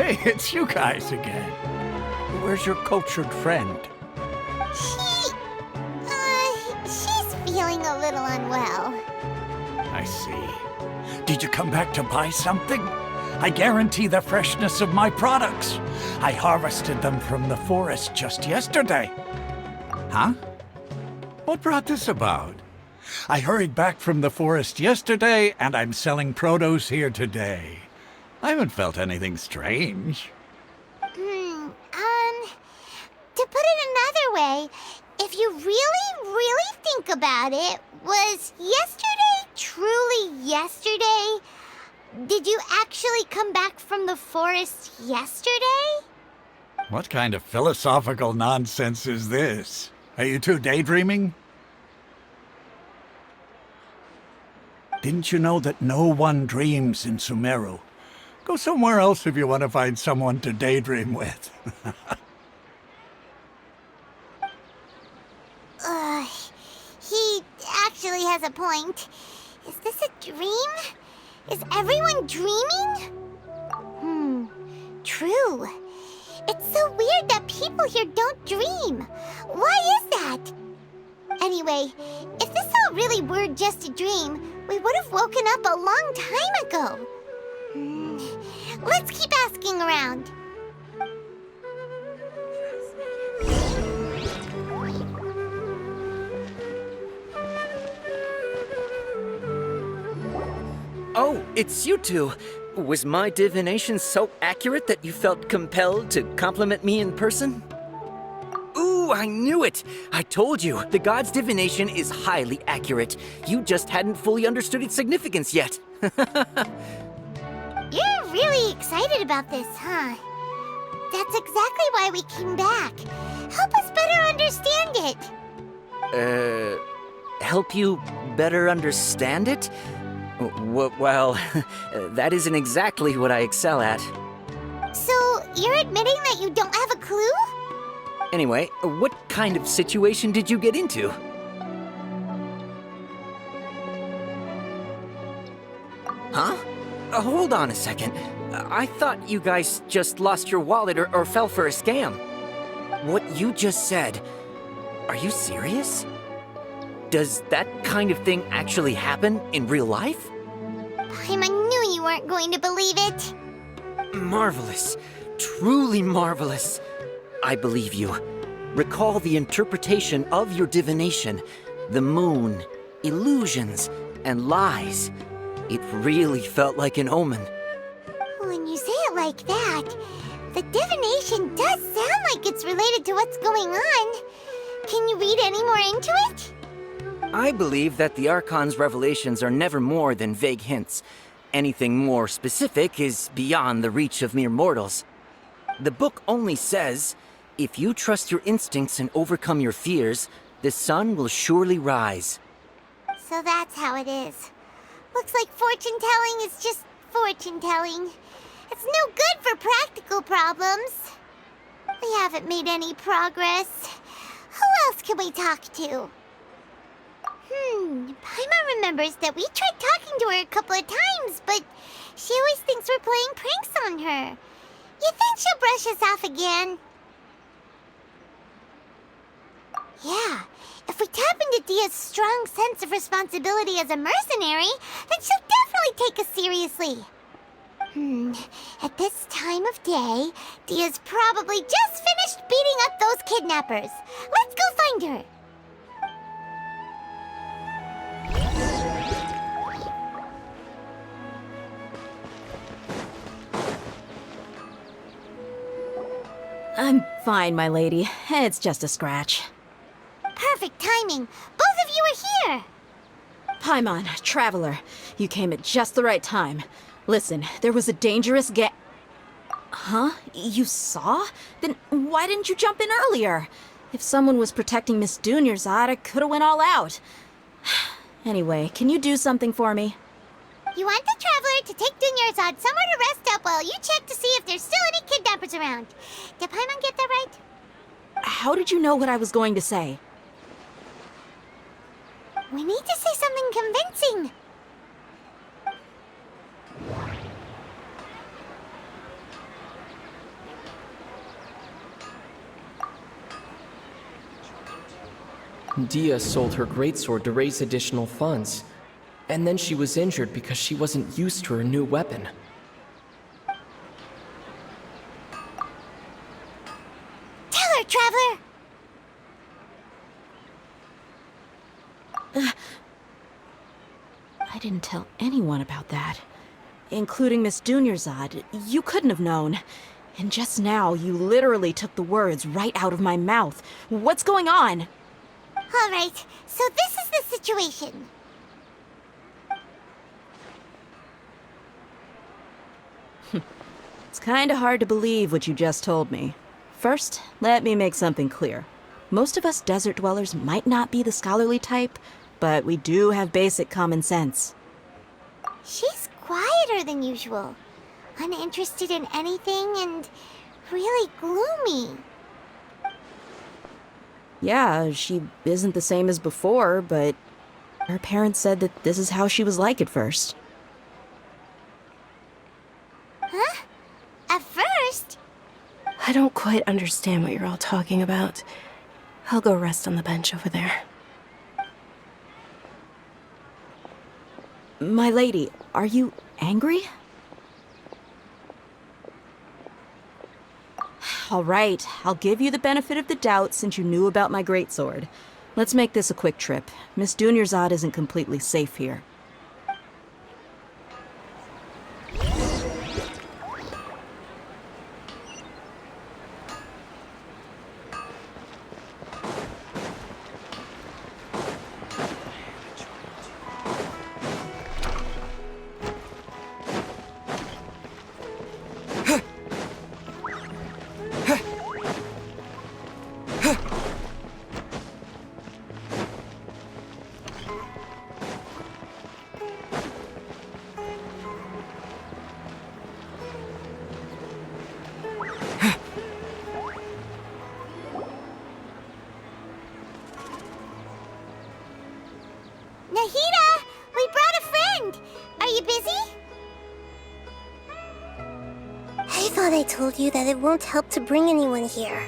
Hey, it's you guys again. Where's your cultured friend? She's feeling a little unwell. I see. Did you come back to buy something? I guarantee the freshness of my products. I harvested them from the forest just yesterday. Huh? What brought this about? I hurried back from the forest yesterday, and I'm selling produce here today. I haven't felt anything strange. To put it another way, if you really think about it, was yesterday truly yesterday? Did you actually come back from the forest yesterday? What kind of philosophical nonsense is this? Are you two daydreaming? Didn't you know that no one dreams in Sumeru? Go somewhere else if you want to find someone to daydream with. He actually has a point. Is this a dream? Is everyone dreaming? True. It's so weird that people here don't dream. Why is that? Anyway, if this all really were just a dream, we would have woken up a long time ago. Let's keep asking around. Oh, it's you two. Was my divination so accurate that you felt compelled to compliment me in person? Ooh, I knew it! I told you, the god's divination is highly accurate. You just hadn't fully understood its significance yet. You're really excited about this, huh? That's exactly why we came back. Help us better understand it. Help you better understand it? Well, that isn't exactly what I excel at. So, you're admitting that you don't have a clue? Anyway, what kind of situation did you get into? Huh? Hold on a second. I thought you guys just lost your wallet or fell for a scam. What you just said, are you serious? Does that kind of thing actually happen in real life? Paimon knew you weren't going to believe it. Marvelous. Truly marvelous. I believe you. Recall the interpretation of your divination, the moon, illusions, and lies. It really felt like an omen. When you say it like that, the divination does sound like it's related to what's going on. Can you read any more into it? I believe that the Archon's revelations are never more than vague hints. Anything more specific is beyond the reach of mere mortals. The book only says, if you trust your instincts and overcome your fears, the sun will surely rise. So that's how it is. Looks like fortune-telling is just fortune-telling. It's no good for practical problems. We haven't made any progress. Who else can we talk to? Paimon remembers that we tried talking to her a couple of times, but she always thinks we're playing pranks on her. You think she'll brush us off again? Yeah, if we tap into Dia's strong sense of responsibility as a mercenary, then she'll definitely take us seriously. At this time of day, Dia's probably just finished beating up those kidnappers. Let's go find her. I'm fine, my lady. It's just a scratch. Perfect timing. Both of you are here. Paimon, traveler, you came at just the right time. Listen, there was a dangerous Huh? You saw? Then why didn't you jump in earlier? If someone was protecting Miss Dunyarzad, I could have went all out. Anyway, can you do something for me? You want the traveler to take Dunyarzad somewhere to rest up while you check to see if there's still any kidnappers around. Did Paimon get that right? How did you know what I was going to say? We need to say something convincing. Dia sold her greatsword to raise additional funds. And then she was injured because she wasn't used to her new weapon. Tell her, Traveler! I didn't tell anyone about that. Including Miss Dunyarzad. You couldn't have known. And just now, you literally took the words right out of my mouth. What's going on? All right, so this is the situation. It's kinda hard to believe what you just told me. First, let me make something clear. Most of us desert dwellers might not be the scholarly type, but we do have basic common sense. She's quieter than usual, uninterested in anything, and really gloomy. Yeah, she isn't the same as before, but her parents said that this is how she was like at first. Huh? At first? I don't quite understand what you're all talking about. I'll go rest on the bench over there. My lady, are you angry? All right, I'll give you the benefit of the doubt since you knew about my greatsword. Let's make this a quick trip. Miss Dunyarzad isn't completely safe here. Nahida! We brought a friend! Are you busy? I thought I told you that it won't help to bring anyone here.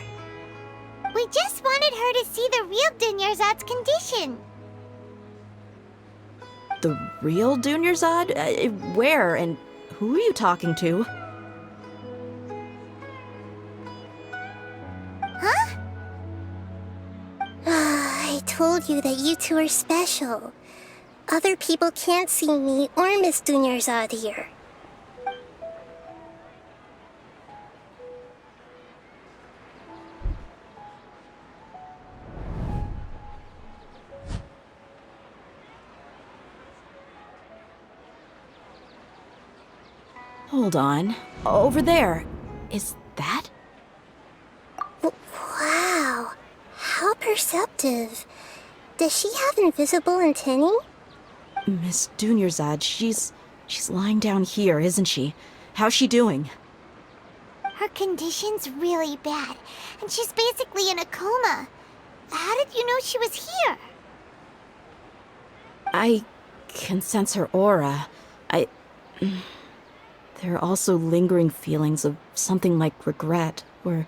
We just wanted her to see the real Dunyarzad's condition. The real Dunyarzad? Where and who are you talking to? Huh? I told you that you two are special. Other people can't see me or Miss Dunyarzad here. Hold on. Over there. Is that? Wow, how perceptive. Does she have invisible antennae? Miss Dunyarzad, she's lying down here, isn't she? How's she doing? Her condition's really bad, and she's basically in a coma. How did you know she was here? I can sense her aura. There are also lingering feelings of something like regret or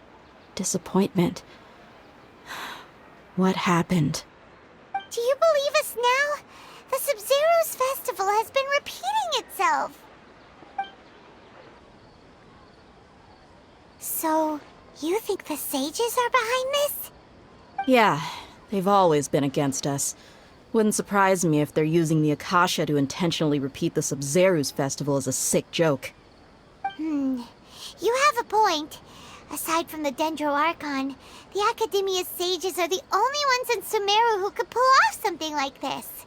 disappointment. What happened? Do you believe us now? The Sub-Zero's festival has been repeating itself. So, you think the sages are behind this? Yeah, they've always been against us. Wouldn't surprise me if they're using the Akasha to intentionally repeat the Sub-Zero's festival as a sick joke. You have a point. Aside from the Dendro Archon, the Academia's sages are the only ones in Sumeru who could pull off something like this.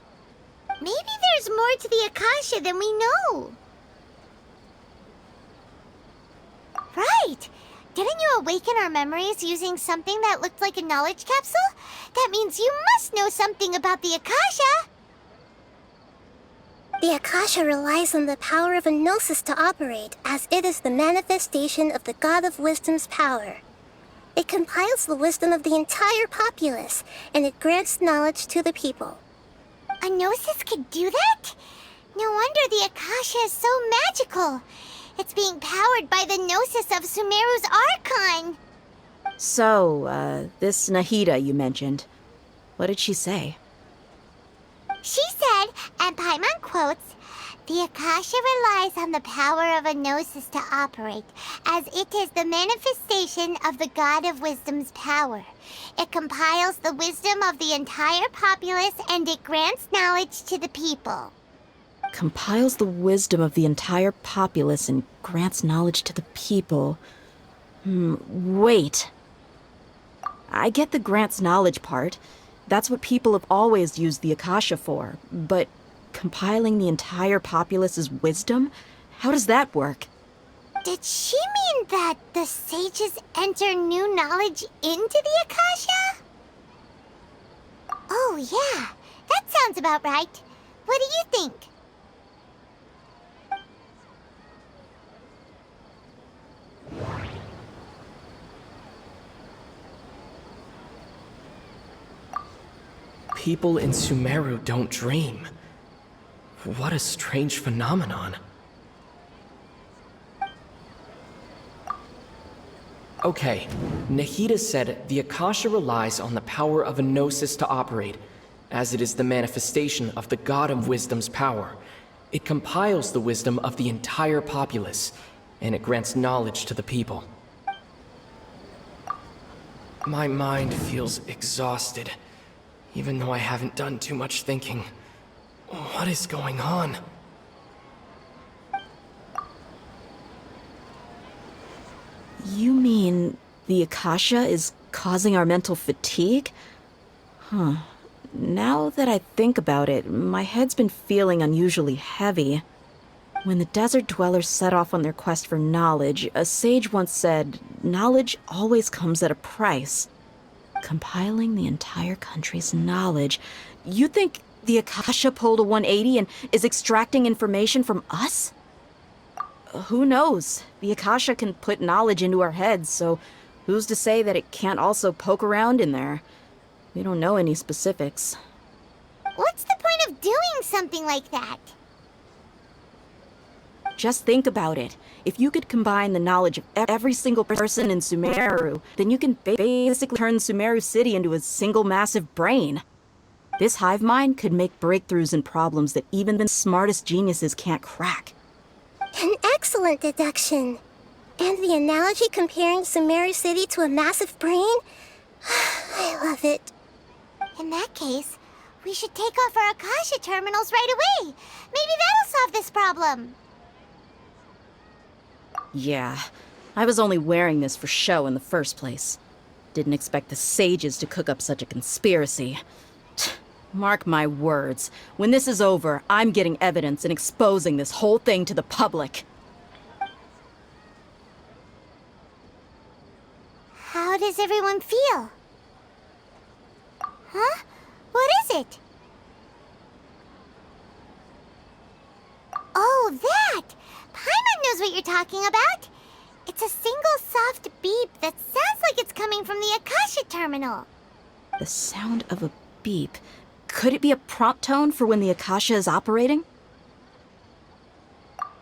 Maybe there's more to the Akasha than we know. Right! Didn't you awaken our memories using something that looked like a knowledge capsule? That means you must know something about the Akasha! The Akasha relies on the power of a gnosis to operate, as it is the manifestation of the God of Wisdom's power. It compiles the wisdom of the entire populace, and it grants knowledge to the people. A gnosis could do that? No wonder the Akasha is so magical. It's being powered by the gnosis of Sumeru's Archon. So, this Nahida you mentioned. What did she say? She said, and Paimon quotes, "The Akasha relies on the power of a gnosis to operate, as it is the manifestation of the God of Wisdom's power. It compiles the wisdom of the entire populace and it grants knowledge to the people." Compiles the wisdom of the entire populace and grants knowledge to the people. Wait. I get the grants knowledge part. That's what people have always used the Akasha for. But compiling the entire populace's wisdom? How does that work? Did she mean that the sages enter new knowledge into the Akasha? Oh, yeah. That sounds about right. What do you think? People in Sumeru don't dream. What a strange phenomenon. Okay, Nahida said the Akasha relies on the power of a gnosis to operate, as it is the manifestation of the God of Wisdom's power. It compiles the wisdom of the entire populace, and it grants knowledge to the people. My mind feels exhausted, even though I haven't done too much thinking. What is going on? You mean the Akasha is causing our mental fatigue? Huh. Now that I think about it, my head's been feeling unusually heavy. When the desert dwellers set off on their quest for knowledge, a sage once said, "Knowledge always comes at a price." Compiling the entire country's knowledge. You think the Akasha pulled a 180 and is extracting information from us? Who knows? The Akasha can put knowledge into our heads, so who's to say that it can't also poke around in there? We don't know any specifics. What's the point of doing something like that? Just think about it. If you could combine the knowledge of every single person in Sumeru, then you can basically turn Sumeru City into a single massive brain. This hive mind could make breakthroughs in problems that even the smartest geniuses can't crack. An excellent deduction. And the analogy comparing Sumeru City to a massive brain? I love it. In that case, we should take off our Akasha terminals right away. Maybe that'll solve this problem. Yeah, I was only wearing this for show in the first place. Didn't expect the sages to cook up such a conspiracy. Mark my words, when this is over, I'm getting evidence and exposing this whole thing to the public. How does everyone feel? Huh? What is it? Oh, that! Paimon knows what you're talking about. It's a single soft beep that sounds like it's coming from the Akasha terminal. The sound of a beep. Could it be a prompt tone for when the Akasha is operating?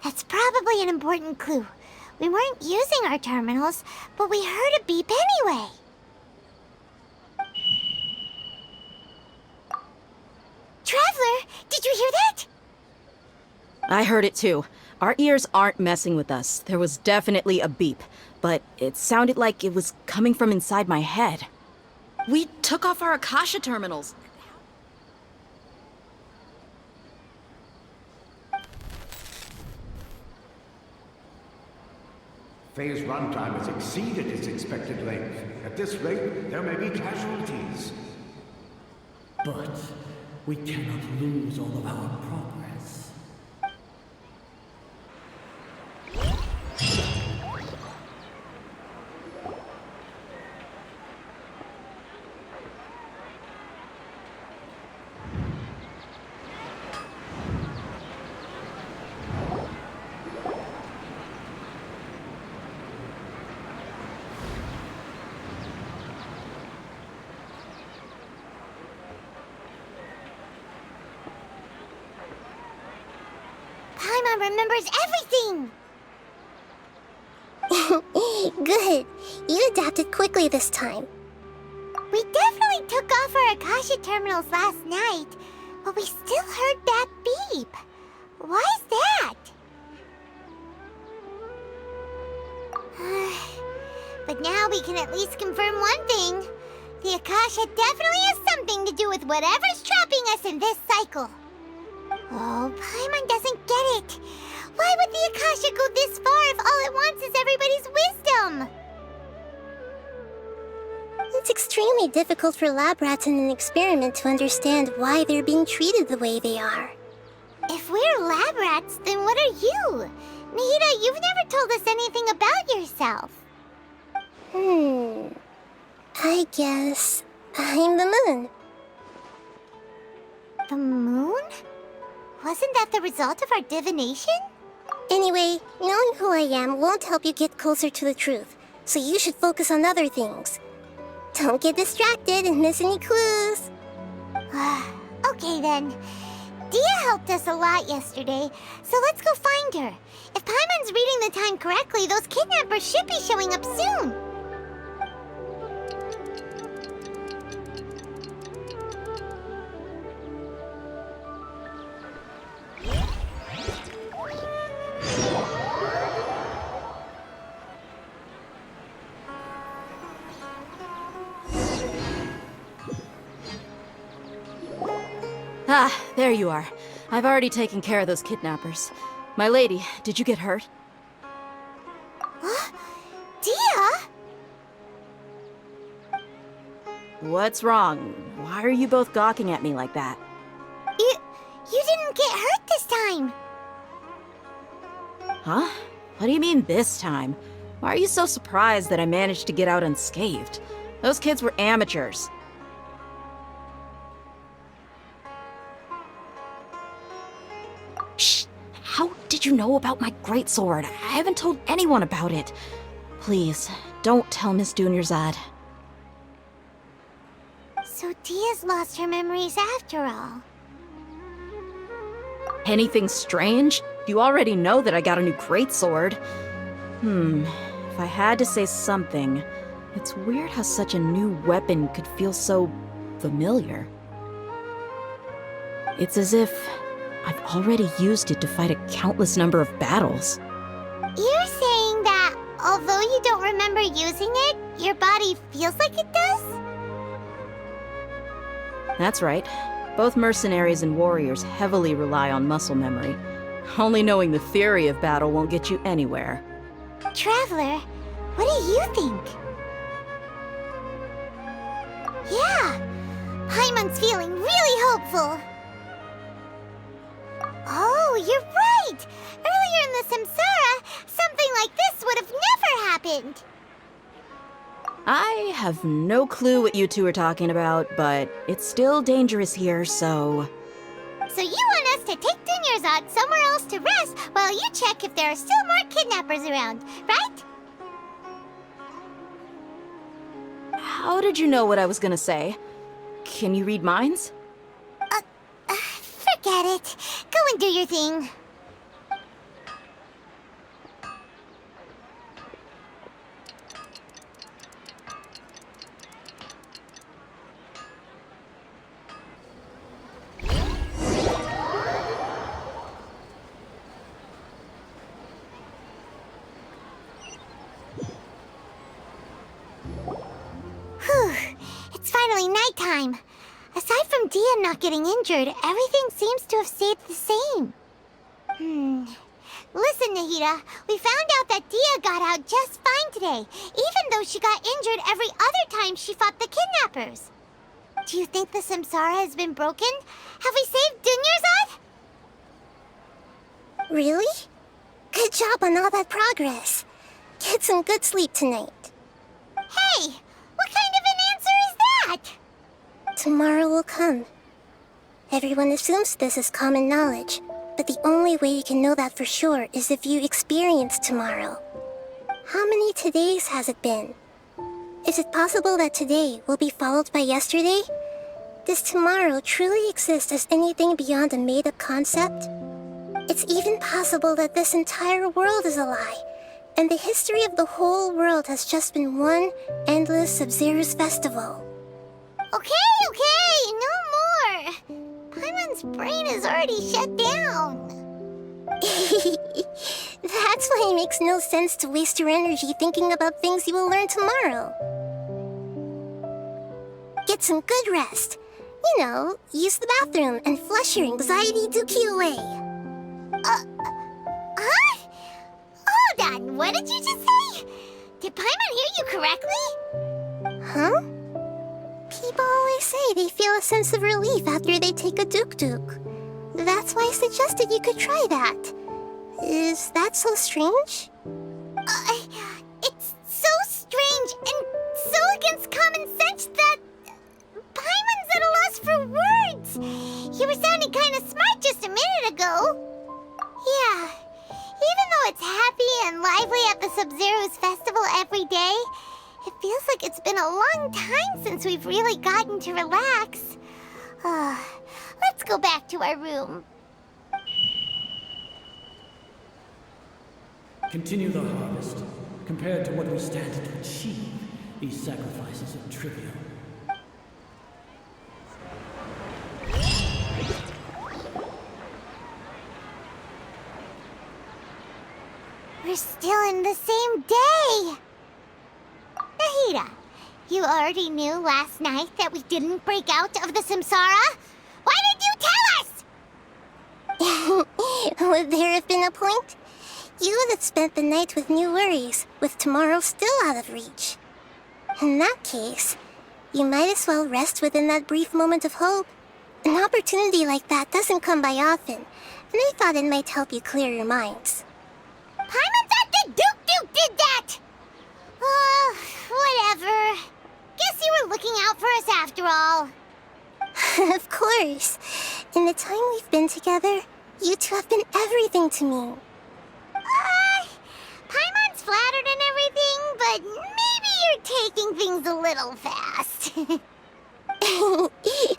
That's probably an important clue. We weren't using our terminals, but we heard a beep anyway. Traveler, did you hear that? I heard it too. Our ears aren't messing with us. There was definitely a beep, but it sounded like it was coming from inside my head. We took off our Akasha terminals. Phase runtime has exceeded its expected length. At this rate, there may be casualties. But we cannot lose all of our progress. Paimon remembers everything! Good. You adapted quickly this time. We definitely finally took off our Akasha terminals last night, but we still heard that beep. Why is that? But now we can at least confirm one thing. The Akasha definitely has something to do with whatever's trapping us in this cycle. Oh, Paimon doesn't get it. Why would the Akasha go this far if all it wants is everybody's wisdom? It's extremely difficult for lab rats in an experiment to understand why they're being treated the way they are. If we're lab rats, then what are you? Nahida, you've never told us anything about yourself. I guess I'm the moon. The moon? Wasn't that the result of our divination? Anyway, knowing who I am won't help you get closer to the truth, so you should focus on other things. Don't get distracted and miss any clues. Okay then. Dia helped us a lot yesterday, so let's go find her. If Paimon's reading the time correctly, those kidnappers should be showing up soon. Ah, there you are. I've already taken care of those kidnappers. My lady, did you get hurt? Dia? What's wrong? Why are you both gawking at me like that? You didn't get hurt this time. Huh? What do you mean this time? Why are you so surprised that I managed to get out unscathed? Those kids were amateurs. Shh! How did you know about my greatsword? I haven't told anyone about it. Please, don't tell Miss Dunyarzad. So Dia's lost her memories after all. Anything strange? You already know that I got a new greatsword. If I had to say something, it's weird how such a new weapon could feel so familiar. It's as if I've already used it to fight a countless number of battles. You're saying that although you don't remember using it, your body feels like it does? That's right. Both mercenaries and warriors heavily rely on muscle memory. Only knowing the theory of battle won't get you anywhere. Traveler, what do you think? Yeah, Paimon's feeling really hopeful. Oh, you're right! Earlier in the Samsara, something like this would have never happened! I have no clue what you two are talking about, but it's still dangerous here, so... So you want us to take Dunyarzad somewhere else to rest while you check if there are still more kidnappers around, right? How did you know what I was gonna say? Can you read minds? Forget it. Go and do your thing. Whew. It's finally nighttime. Aside from Dia not getting injured, everything seems to have stayed the same. Listen, Nahida, we found out that Dia got out just fine today, even though she got injured every other time she fought the kidnappers. Do you think the Samsara has been broken? Have we saved Dunyarzad? Really? Good job on all that progress. Get some good sleep tonight. Hey, what kind of an answer is that? Tomorrow will come. Everyone assumes this is common knowledge, but the only way you can know that for sure is if you experience tomorrow. How many todays has it been? Is it possible that today will be followed by yesterday? Does tomorrow truly exist as anything beyond a made-up concept? It's even possible that this entire world is a lie, and the history of the whole world has just been one endless Sub-Zero's festival. Okay, no more. Paimon's brain is already shut down. That's why it makes no sense to waste your energy thinking about things you will learn tomorrow. Get some good rest. You know, use the bathroom and flush your anxiety dookie away. Huh? Hold on, what did you just say? Did Paimon hear you correctly? Huh? People always say they feel a sense of relief after they take a duk. That's why I suggested you could try that. Is that so strange? It's so strange and so against common sense that Paimon's at a loss for words. You were sounding kind of smart just a minute ago. Yeah, even though it's happy and lively at the Sub-Zero's festival every day, it feels like it's been a long time since we've really gotten to relax. Let's go back to our room. Continue the harvest. Compared to what we stand to achieve, these sacrifices are trivial. We're still in the same day! Nahida, you already knew last night that we didn't break out of the Samsara? Why did you tell us? Would there have been a point? You would have spent the night with new worries, with tomorrow still out of reach. In that case, you might as well rest within that brief moment of hope. An opportunity like that doesn't come by often, and I thought it might help you clear your minds. Paimon thought that Duke did that! Whatever. Guess you were looking out for us after all. Of course. In the time we've been together, you two have been everything to me. Paimon's flattered and everything, but maybe you're taking things a little fast.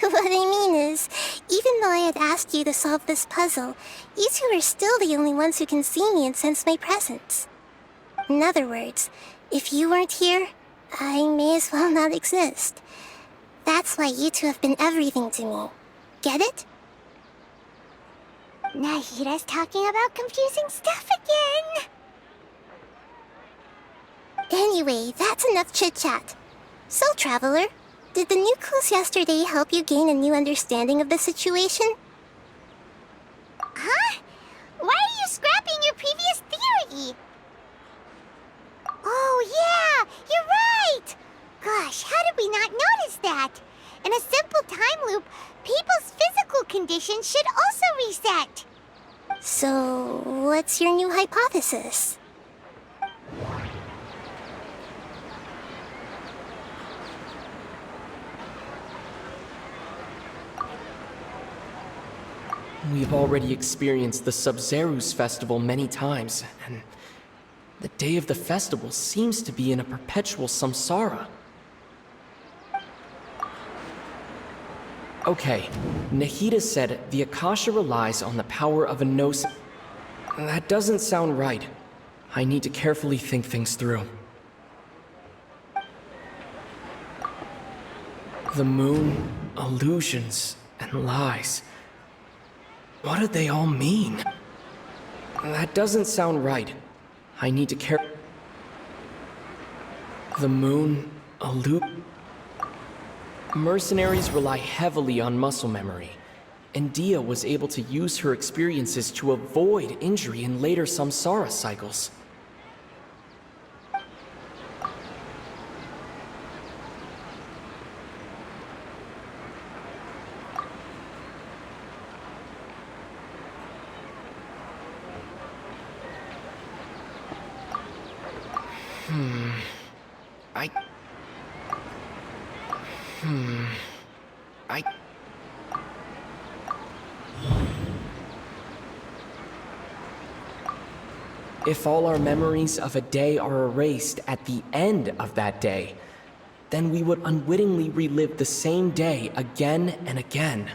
What I mean is, even though I had asked you to solve this puzzle, you two are still the only ones who can see me and sense my presence. In other words, if you weren't here, I may as well not exist. That's why you two have been everything to me. Get it? Nahida's talking about confusing stuff again. Anyway, that's enough chit-chat. So, Traveler, did the new clues yesterday help you gain a new understanding of the situation? Huh? Why are you scrapping your previous theory? Oh, yeah, you're right! Gosh, how did we not notice that? In a simple time loop, people's physical conditions should also reset. So, what's your new hypothesis? We've already experienced the Sub-Zero's festival many times, and the day of the festival seems to be in a perpetual samsara. Okay, Nahida said the Akasha relies on the power of a gnosis. That doesn't sound right. I need to carefully think things through. The moon, illusions, and lies. What do they all mean? That doesn't sound right. I need to The moon, Mercenaries rely heavily on muscle memory, and Dia was able to use her experiences to avoid injury in later samsara cycles. If all our memories of a day are erased at the end of that day, then we would unwittingly relive the same day again and again.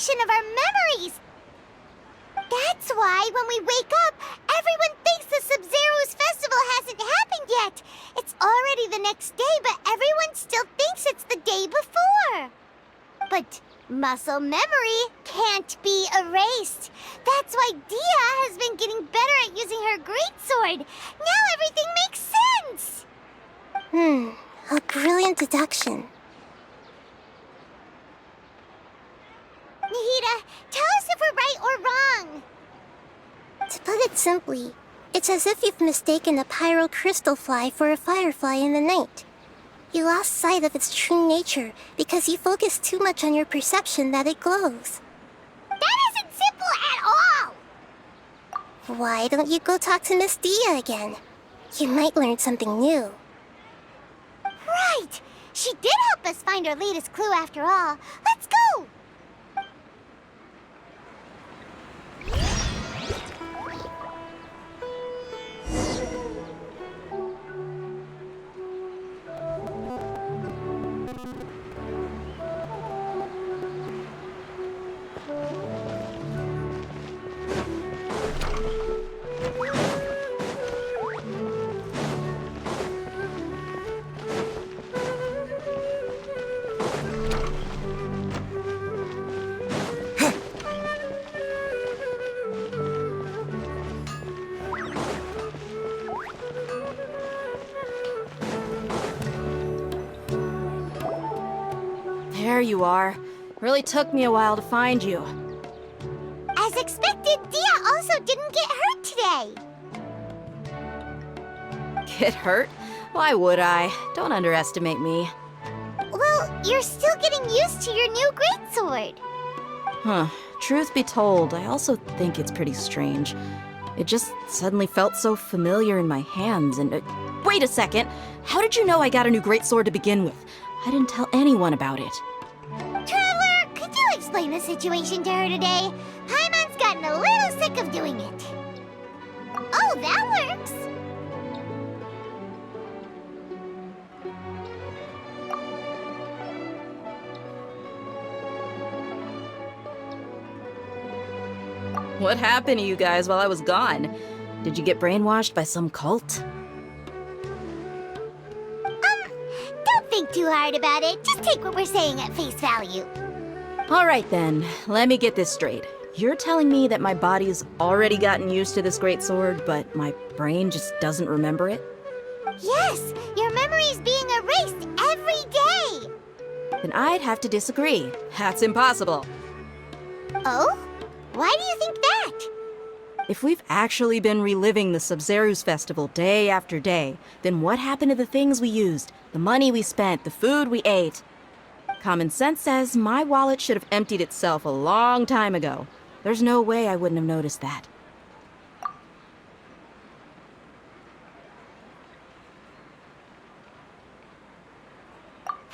manifestation of our memories. That's why when we wake up, everyone thinks the Sub-Zero's festival hasn't happened yet. It's already the next day, but everyone still thinks it's the day before. But muscle memory can't be erased. That's why Dia has been getting better at using her greatsword. Now everything makes sense. A brilliant deduction. Nahida, tell us if we're right or wrong. To put it simply, it's as if you've mistaken a pyro crystal fly for a firefly in the night. You lost sight of its true nature because you focused too much on your perception that it glows. That isn't simple at all. Why don't you go talk to Miss Dia again? You might learn something new. Right. She did help us find our latest clue after all. Let's go. There you are. Really took me a while to find you. As expected, Dia also didn't get hurt today. Get hurt? Why would I? Don't underestimate me. Well, you're still getting used to your new greatsword. Huh. Truth be told, I also think it's pretty strange. It just suddenly felt so familiar in my hands and... wait a second! How did you know I got a new greatsword to begin with? I didn't tell anyone about it. Traveler, could you explain the situation to her today? Paimon's gotten a little sick of doing it. Oh, that works! What happened to you guys while I was gone? Did you get brainwashed by some cult? Don't think too hard about it. Just take what we're saying at face value. All right then, let me get this straight. You're telling me that my body's already gotten used to this greatsword, but my brain just doesn't remember it? Yes, your memory's being erased every day. Then I'd have to disagree. That's impossible. Oh? Why do you think that? If we've actually been reliving the Sub-Zero's festival day after day, then what happened to the things we used, the money we spent, the food we ate? Common sense says my wallet should have emptied itself a long time ago. There's no way I wouldn't have noticed that.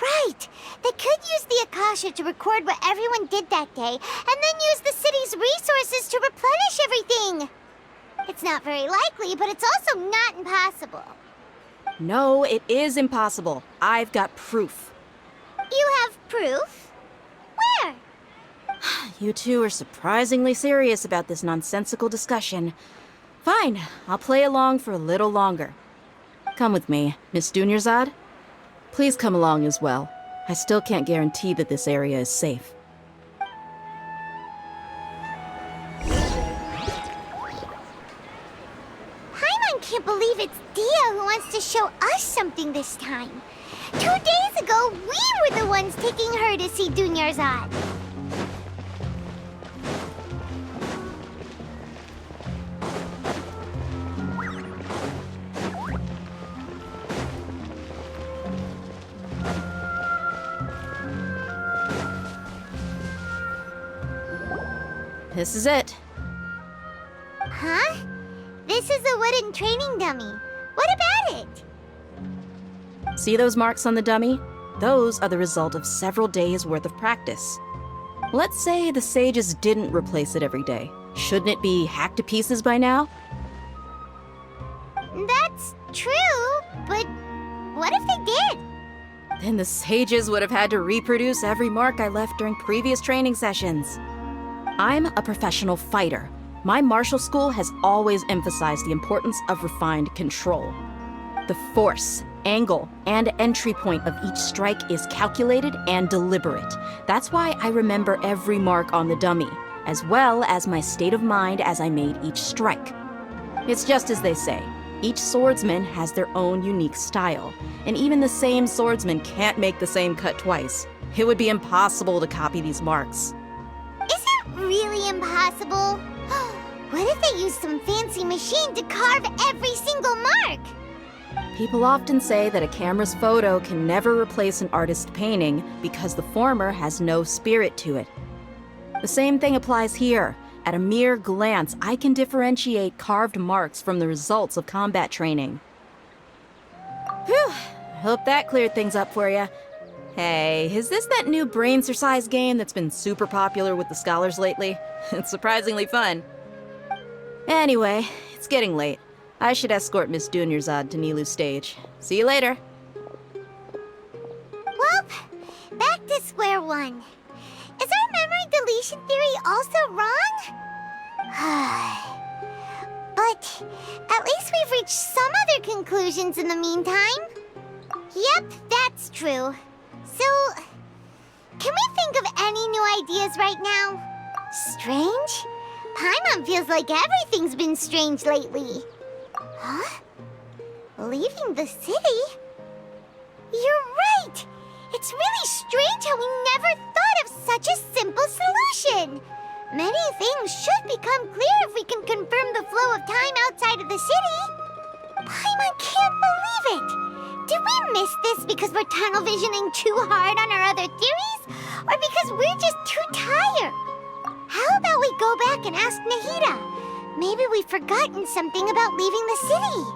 Right! They could use the Akasha to record what everyone did that day, and then use the city's resources to replenish everything! It's not very likely, but it's also not impossible. No, it is impossible. I've got proof. You have proof? Where? You two are surprisingly serious about this nonsensical discussion. Fine, I'll play along for a little longer. Come with me, Miss Dunyarzad. Please come along as well. I still can't guarantee that this area is safe. Paimon can't believe it's Dia who wants to show us something this time. 2 days ago, we were the ones taking her to see Dunyarzad. This is it. Huh? This is a wooden training dummy. What about it? See those marks on the dummy? Those are the result of several days' worth of practice. Let's say the sages didn't replace it every day. Shouldn't it be hacked to pieces by now? That's true, but what if they did? Then the sages would have had to reproduce every mark I left during previous training sessions. I'm a professional fighter. My martial school has always emphasized the importance of refined control. The force, angle, and entry point of each strike is calculated and deliberate. That's why I remember every mark on the dummy, as well as my state of mind as I made each strike. It's just as they say, each swordsman has their own unique style, and even the same swordsman can't make the same cut twice. It would be impossible to copy these marks. Is it really impossible? What if they use some fancy machine to carve every single mark? People often say that a camera's photo can never replace an artist's painting because the former has no spirit to it. The same thing applies here. At a mere glance, I can differentiate carved marks from the results of combat training. Whew, hope that cleared things up for you. Hey, is this that new brain exercise game that's been super popular with the scholars lately? It's surprisingly fun. Anyway, it's getting late. I should escort Miss Dunyarzad to Nilu's stage. See you later. Well, back to square one. Is our memory deletion theory also wrong? But at least we've reached some other conclusions in the meantime. Yep, that's true. So, can we think of any new ideas right now? Strange? Paimon feels like everything's been strange lately. Huh? Leaving the city? You're right! It's really strange how we never thought of such a simple solution! Many things should become clear if we can confirm the flow of time outside of the city. Paimon can't believe it! Did we miss this because we're tunnel visioning too hard on our other theories? Or because we're just too tired? How about we go back and ask Nahida? Maybe we've forgotten something about leaving the city.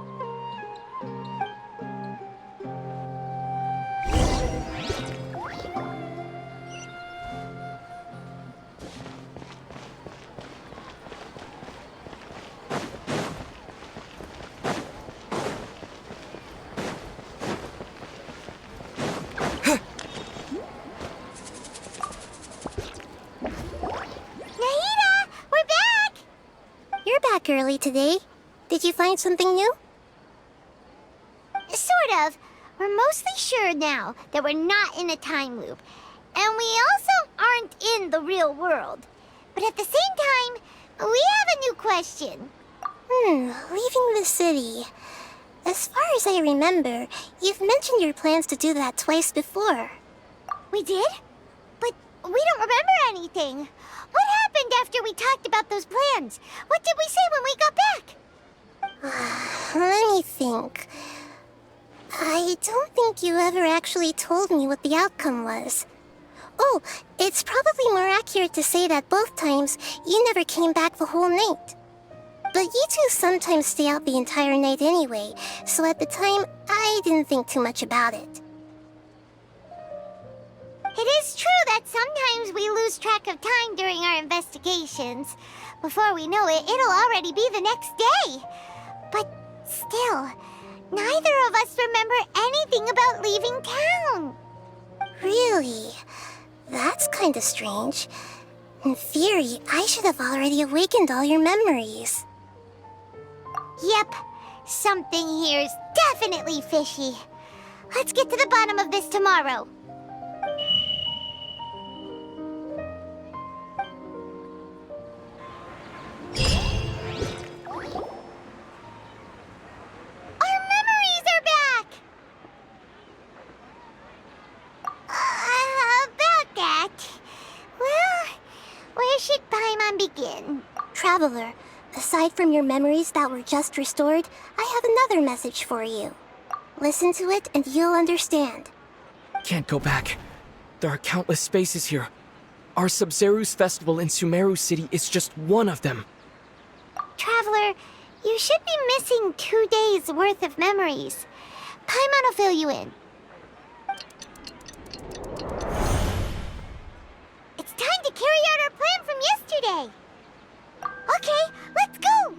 Early today. Did you find something new? Sort of. We're mostly sure now that we're not in a time loop. And we also aren't in the real world. But at the same time, we have a new question. Leaving the city. As far as I remember, you've mentioned your plans to do that twice before. We did? But we don't remember anything. What happened after we talked about those plans? What did we say when we got back? Let me think. I don't think you ever actually told me what the outcome was. Oh, it's probably more accurate to say that both times you never came back the whole night. But you two sometimes stay out the entire night anyway, so at the time, I didn't think too much about it. It is true that sometimes we lose track of time during our investigations. Before we know it, it'll already be the next day. But still, neither of us remember anything about leaving town. Really? That's kinda strange. In theory, I should have already awakened all your memories. Yep, something here's definitely fishy. Let's get to the bottom of this tomorrow. Traveler, aside from your memories that were just restored, I have another message for you. Listen to it and you'll understand. Can't go back. There are countless spaces here. Our Sub-Zeru's festival in Sumeru City is just one of them. Traveler, you should be missing 2 days worth of memories. Paimon will fill you in. It's time to carry out our plan from yesterday. Okay, let's go!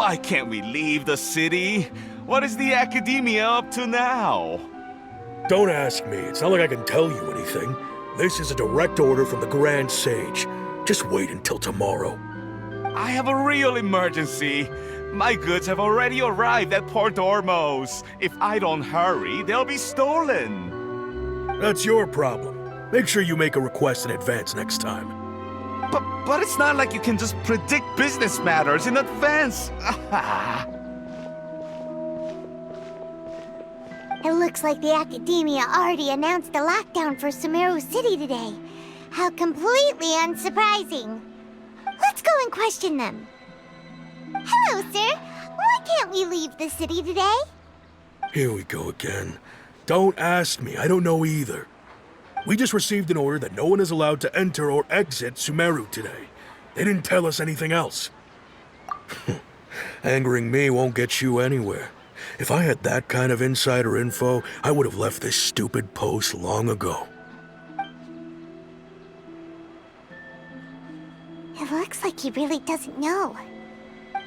Why can't we leave the city? What is the academia up to now? Don't ask me. It's not like I can tell you anything. This is a direct order from the Grand Sage. Just wait until tomorrow. I have a real emergency. My goods have already arrived at Port Ormos. If I don't hurry, they'll be stolen. That's your problem. Make sure you make a request in advance next time. But it's not like you can just predict business matters in advance. It looks like the Academia already announced a lockdown for Sumeru City today. How completely unsurprising. Let's go and question them. Hello, sir. Why can't we leave the city today? Here we go again. Don't ask me. I don't know either. We just received an order that no one is allowed to enter or exit Sumeru today. They didn't tell us anything else. Angering me won't get you anywhere. If I had that kind of insider info, I would have left this stupid post long ago. It looks like he really doesn't know.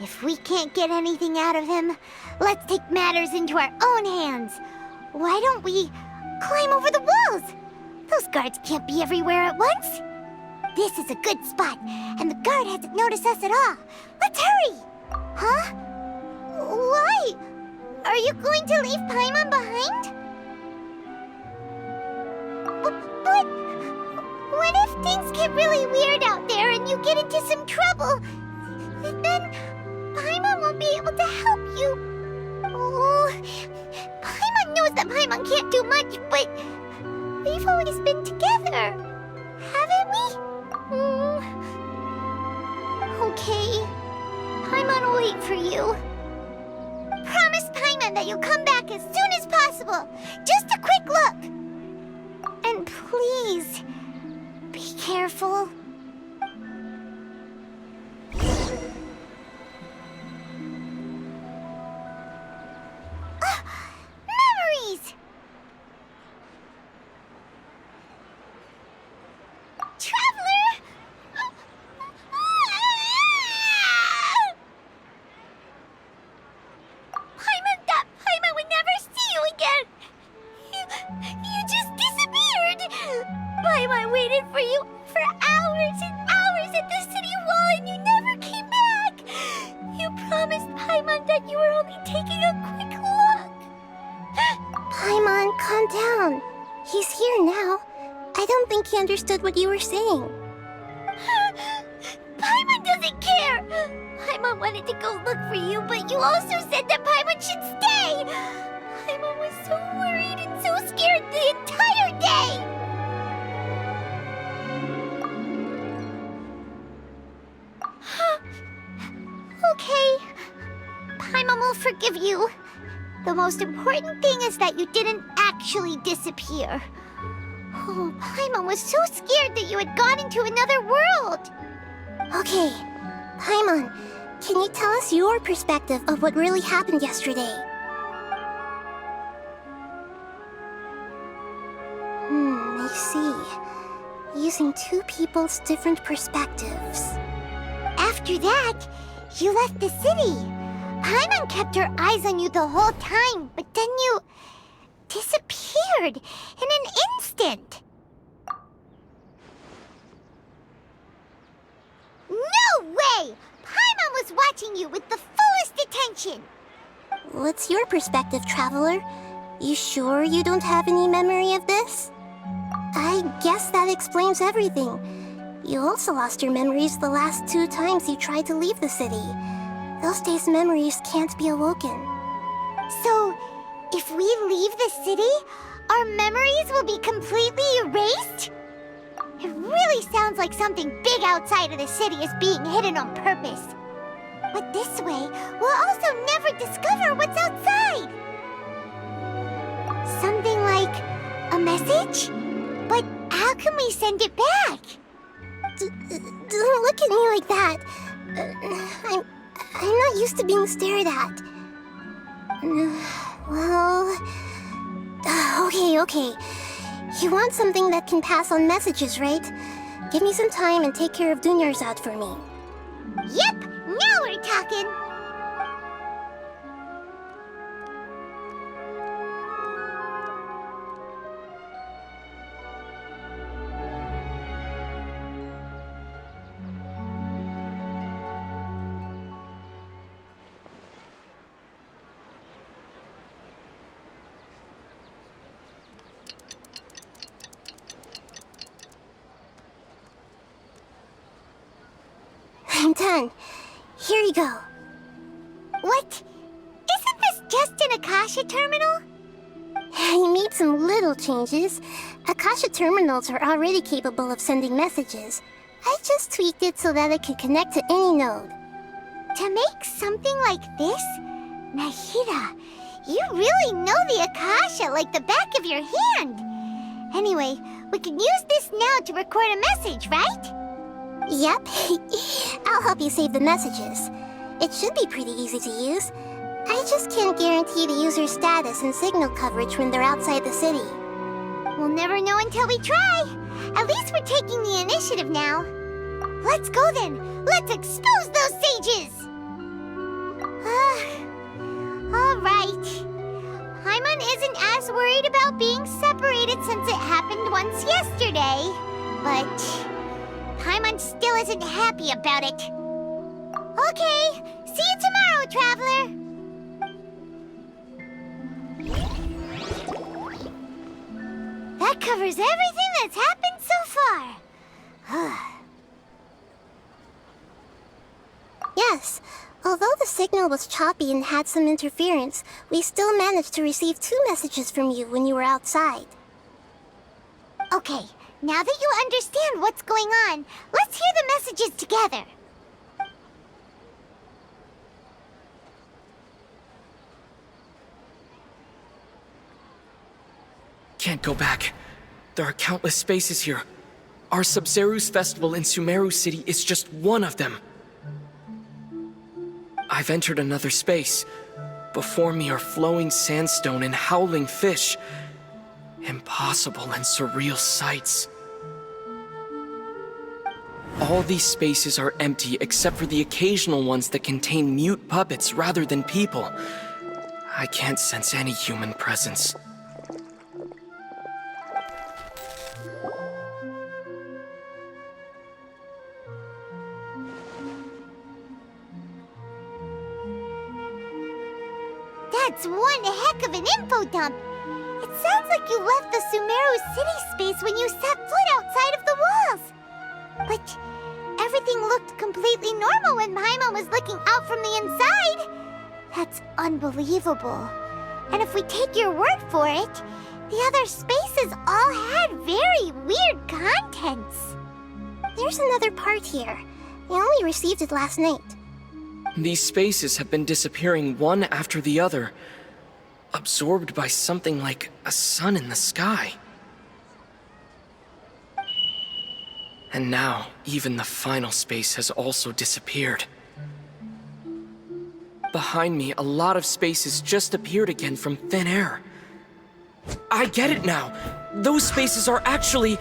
If we can't get anything out of him, let's take matters into our own hands. Why don't we climb over the walls? Those guards can't be everywhere at once. This is a good spot, and the guard hasn't noticed us at all. Let's hurry! Huh? Why? Are you going to leave Paimon behind? But what if things get really weird out there and you get into some trouble? Then Paimon won't be able to help you. Oh, Paimon knows that Paimon can't do much, but we've always been together, haven't we? Okay, Paimon will wait for you. Promise Paimon that you'll come back as soon as possible. Just a quick look. And please, be careful. Memories! Traveler! Paimon thought Paimon would never see you again! You just disappeared! Paimon waited for you for hours and hours at the city wall and you never came back! You promised Paimon that you were only taking a quick look! Paimon, calm down. He's here now. I don't think he understood what you were saying. Paimon doesn't care! Paimon wanted to go look for you, but you also said that Paimon should stay! Paimon was so worried and so scared the entire day! Okay. Paimon will forgive you. The most important thing is that you didn't actually disappear. Oh, Paimon was so scared that you had gone into another world! Okay, Paimon, can you tell us your perspective of what really happened yesterday? I see. Using two people's different perspectives. After that, you left the city. Paimon kept her eyes on you the whole time, but then you disappeared in an instant. No way! Paimon was watching you with the fullest attention. What's your perspective, Traveler? You sure you don't have any memory of this? I guess that explains everything. You also lost your memories the last 2 times you tried to leave the city. Those days' memories can't be awoken. So, if we leave the city, our memories will be completely erased? It really sounds like something big outside of the city is being hidden on purpose. But this way, we'll also never discover what's outside. Something like a message? But how can we send it back? Don't look at me like that. I'm not used to being stared at. Well... Okay. You want something that can pass on messages, right? Give me some time and take care of Dunyarzad for me. Yep, now we're talking. done. Here you go. What? Isn't this just an Akasha terminal? I made some little changes. Akasha terminals are already capable of sending messages. I just tweaked it so that it could connect to any node. To make something like this? Nahida, you really know the Akasha like the back of your hand. Anyway, we can use this now to record a message, right? Yep. I'll help you save the messages. It should be pretty easy to use. I just can't guarantee the user's status and signal coverage when they're outside the city. We'll never know until we try. At least we're taking the initiative now. Let's go then. Let's expose those sages. All right. Paimon isn't as worried about being separated since it happened once yesterday. But Paimon still isn't happy about it. Okay, see you tomorrow, Traveler. That covers everything that's happened so far. Yes, although the signal was choppy and had some interference, we still managed to receive 2 messages from you when you were outside. Okay, now that you understand what's going on, let's hear the messages together. Can't go back. There are countless spaces here. Our Sub-Zeru's festival in Sumeru City is just one of them. I've entered another space. Before me are flowing sandstone and howling fish. Impossible and surreal sights. All these spaces are empty except for the occasional ones that contain mute puppets rather than people. I can't sense any human presence. That's one heck of an info dump. It sounds like you left the Sumeru city space when you set foot outside of the walls. But everything looked completely normal when Paimon was looking out from the inside. That's unbelievable. And if we take your word for it, the other spaces all had very weird contents. There's another part here. I only received it last night. These spaces have been disappearing one after the other, absorbed by something like a sun in the sky. And now, even the final space has also disappeared. Behind me, a lot of spaces just appeared again from thin air. I get it now! Those spaces are actually...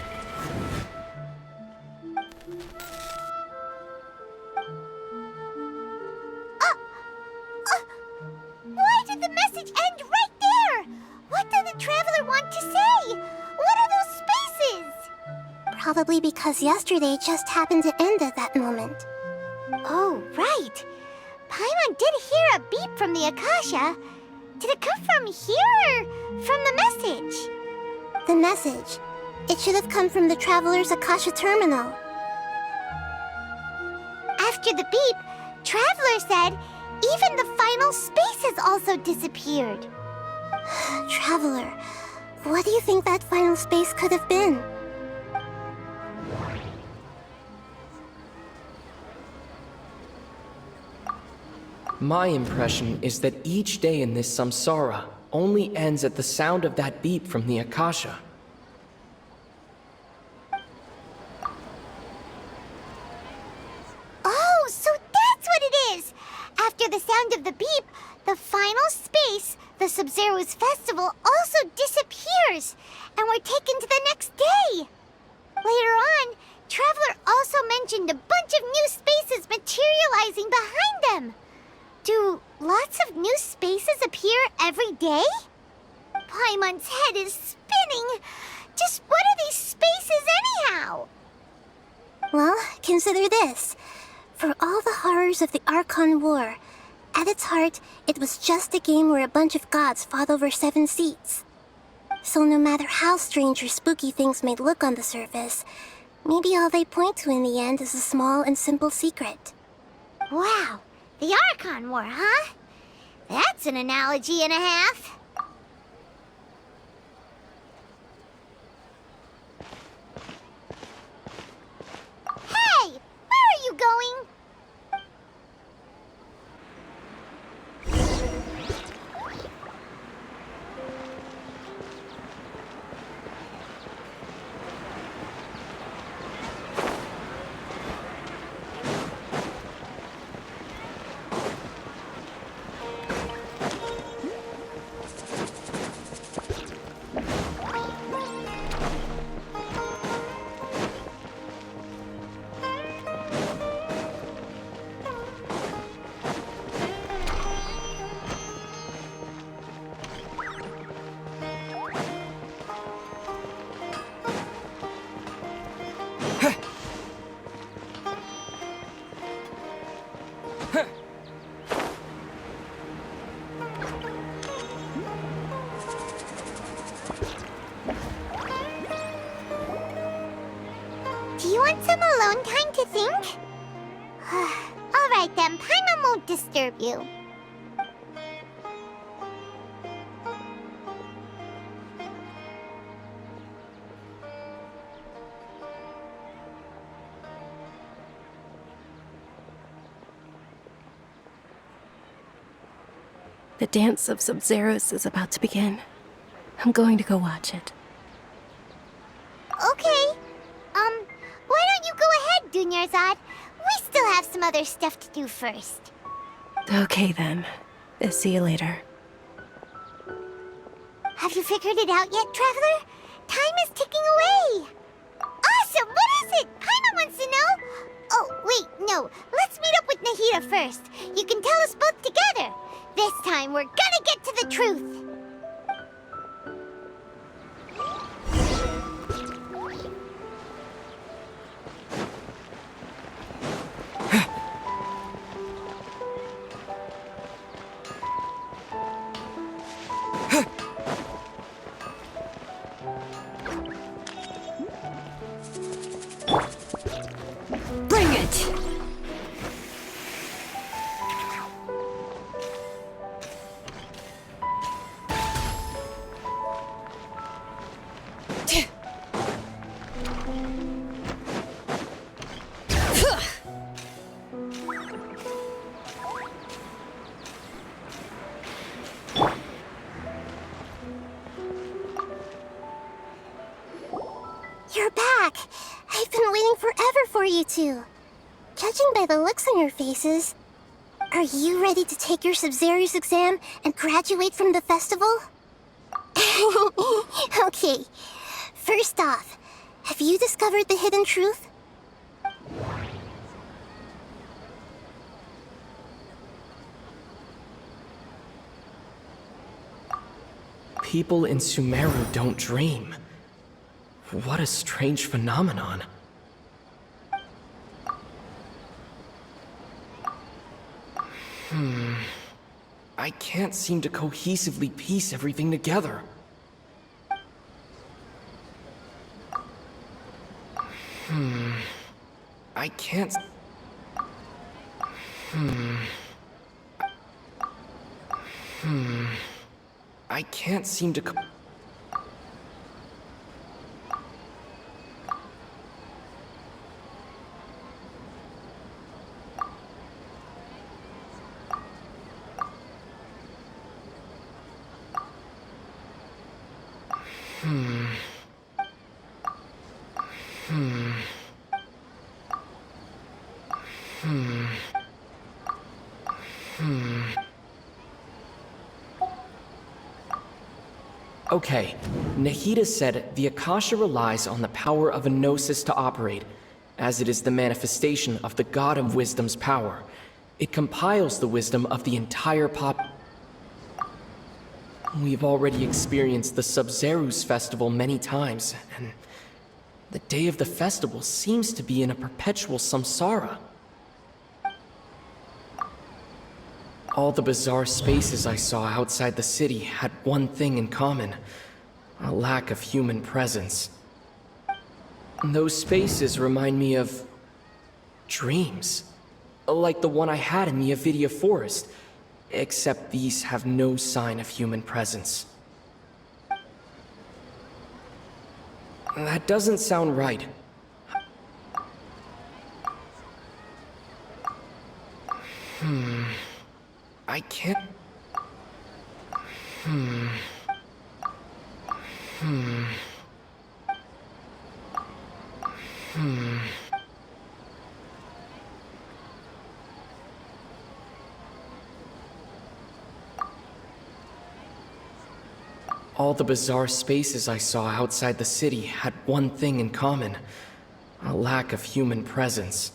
Why did the message end right there? What did the Traveler want to say? What are those spaces? Probably because yesterday just happened to end at that moment. Oh, right. Paimon did hear a beep from the Akasha. Did it come from here or from the message? The message. It should have come from the Traveler's Akasha terminal. After the beep, Traveler said even the final spaces also disappeared. Traveler, what do you think that final space could have been? My impression is that each day in this samsara only ends at the sound of that beep from the Akasha. Oh, so that's what it is! After the sound of the beep, the final space, the Sub-Zeru's festival, also disappears, and we're taken to the next day. Later on, Traveler also mentioned a bunch of new spaces materializing behind them. Do lots of new spaces appear every day? Paimon's head is spinning. Just what are these spaces anyhow? Well, consider this. For all the horrors of the Archon War, at its heart, it was just a game where a bunch of gods fought over 7 seats. So no matter how strange or spooky things may look on the surface, maybe all they point to in the end is a small and simple secret. Wow, the Archon War, huh? That's an analogy and a half. Hey! Where are you going? Do you want some alone time to think? Alright then, Paimon won't disturb you. The dance of Sub-Zeros is about to begin. I'm going to go watch it. Okay. Why don't you go ahead, Dunyarzad? We still have some other stuff to do first. Okay then. See you later. Have you figured it out yet, Traveler? Time is ticking away. Awesome! What is it? Paimon wants to know. Oh, wait, no. Let's meet up with Nahida first. You can tell us both together. This time, we're gonna get to the truth. Bring it! You're back! I've been waiting forever for you two. Judging by the looks on your faces, are you ready to take your Sub-Zeros exam and graduate from the festival? Okay, first off, have you discovered the hidden truth? People in Sumeru don't dream. What a strange phenomenon. I can't seem to cohesively piece everything together. I can't... I can't seem to... Okay, Nahida said the Akasha relies on the power of a gnosis to operate, as it is the manifestation of the God of Wisdom's power. It compiles the wisdom of the entire We've already experienced the Sub-Zeros festival many times, and the day of the festival seems to be in a perpetual samsara. All the bizarre spaces I saw outside the city had one thing in common: a lack of human presence. Those spaces remind me of... dreams. like the one I had in the Avidia Forest, except these have no sign of human presence. That doesn't sound right. I can't... All the bizarre spaces I saw outside the city had one thing in common: a lack of human presence.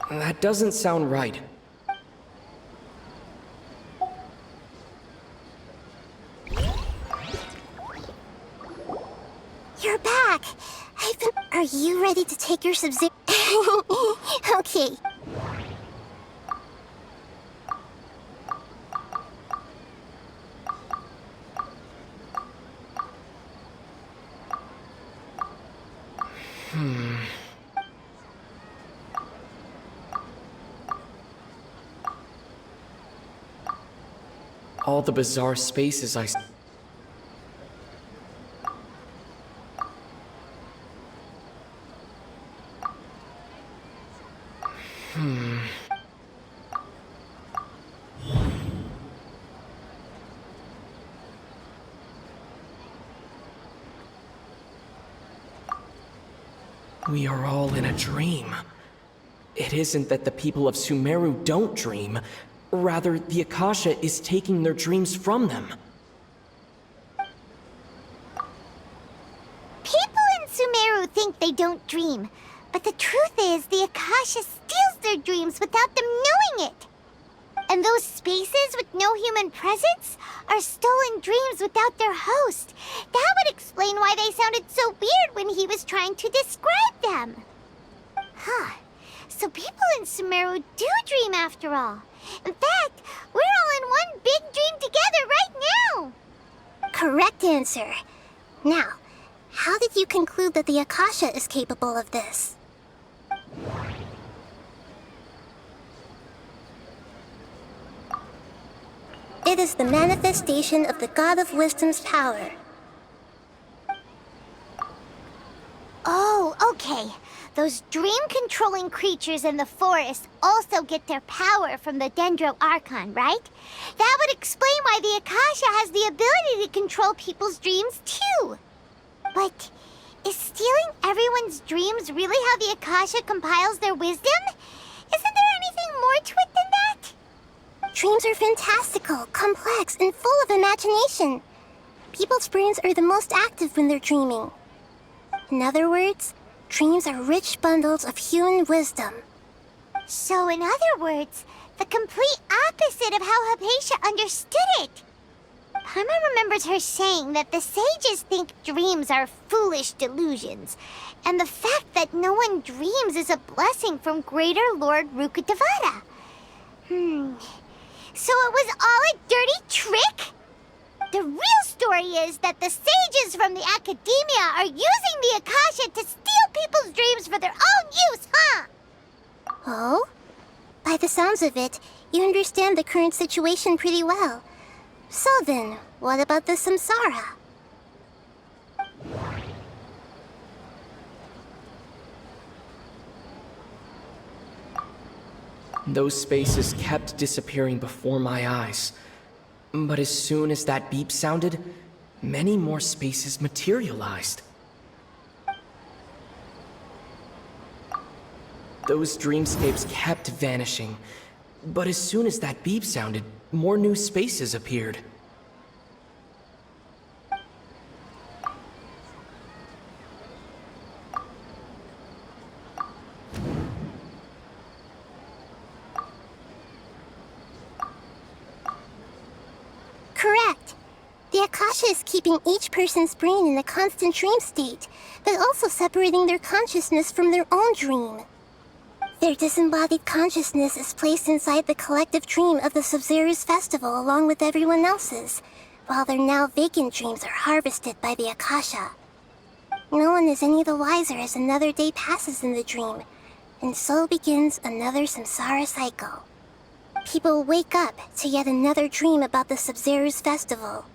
That doesn't sound right. You're back! Are you ready to take your Sub-Zero? Okay. All the bizarre spaces I... We are all in a dream. It isn't that the people of Sumeru don't dream. Rather, the Akasha is taking their dreams from them. People in Sumeru think they don't dream, but the truth is the Akasha steals their dreams without them knowing it. And those spaces with no human presence are stolen dreams without their host. That would explain why they sounded so weird when he was trying to describe them. Huh. So people in Sumeru do dream after all. In fact, we're all in one big dream together right now. Correct answer. Now, how did you conclude that the Akasha is capable of this? It is the manifestation of the God of Wisdom's power. Oh, okay. Those dream-controlling creatures in the forest also get their power from the Dendro Archon, right? That would explain why the Akasha has the ability to control people's dreams, too. But is stealing everyone's dreams really how the Akasha compiles their wisdom? Isn't there anything more to it than that? Dreams are fantastical, complex, and full of imagination. People's brains are the most active when they're dreaming. In other words, dreams are rich bundles of human wisdom. So in other words, the complete opposite of how Hypatia understood it. Paimon remembers her saying that the sages think dreams are foolish delusions, and the fact that no one dreams is a blessing from Greater Lord Rukkhadevata. So it was all a dirty trick? The real story is that the sages from the Academia are using the Akasha to steal people's dreams for their own use, huh? Oh? By the sounds of it, you understand the current situation pretty well. So then, what about the Samsara? Those spaces kept disappearing before my eyes. But as soon as that beep sounded, many more spaces materialized. Those dreamscapes kept vanishing, but as soon as that beep sounded, more new spaces appeared. Correct. The Akasha is keeping each person's brain in a constant dream state, but also separating their consciousness from their own dream. Their disembodied consciousness is placed inside the collective dream of the Sub-Zero's festival along with everyone else's, while their now vacant dreams are harvested by the Akasha. No one is any the wiser as another day passes in the dream, and so begins another samsara cycle. People wake up to yet another dream about the Sub-Zeru's festival.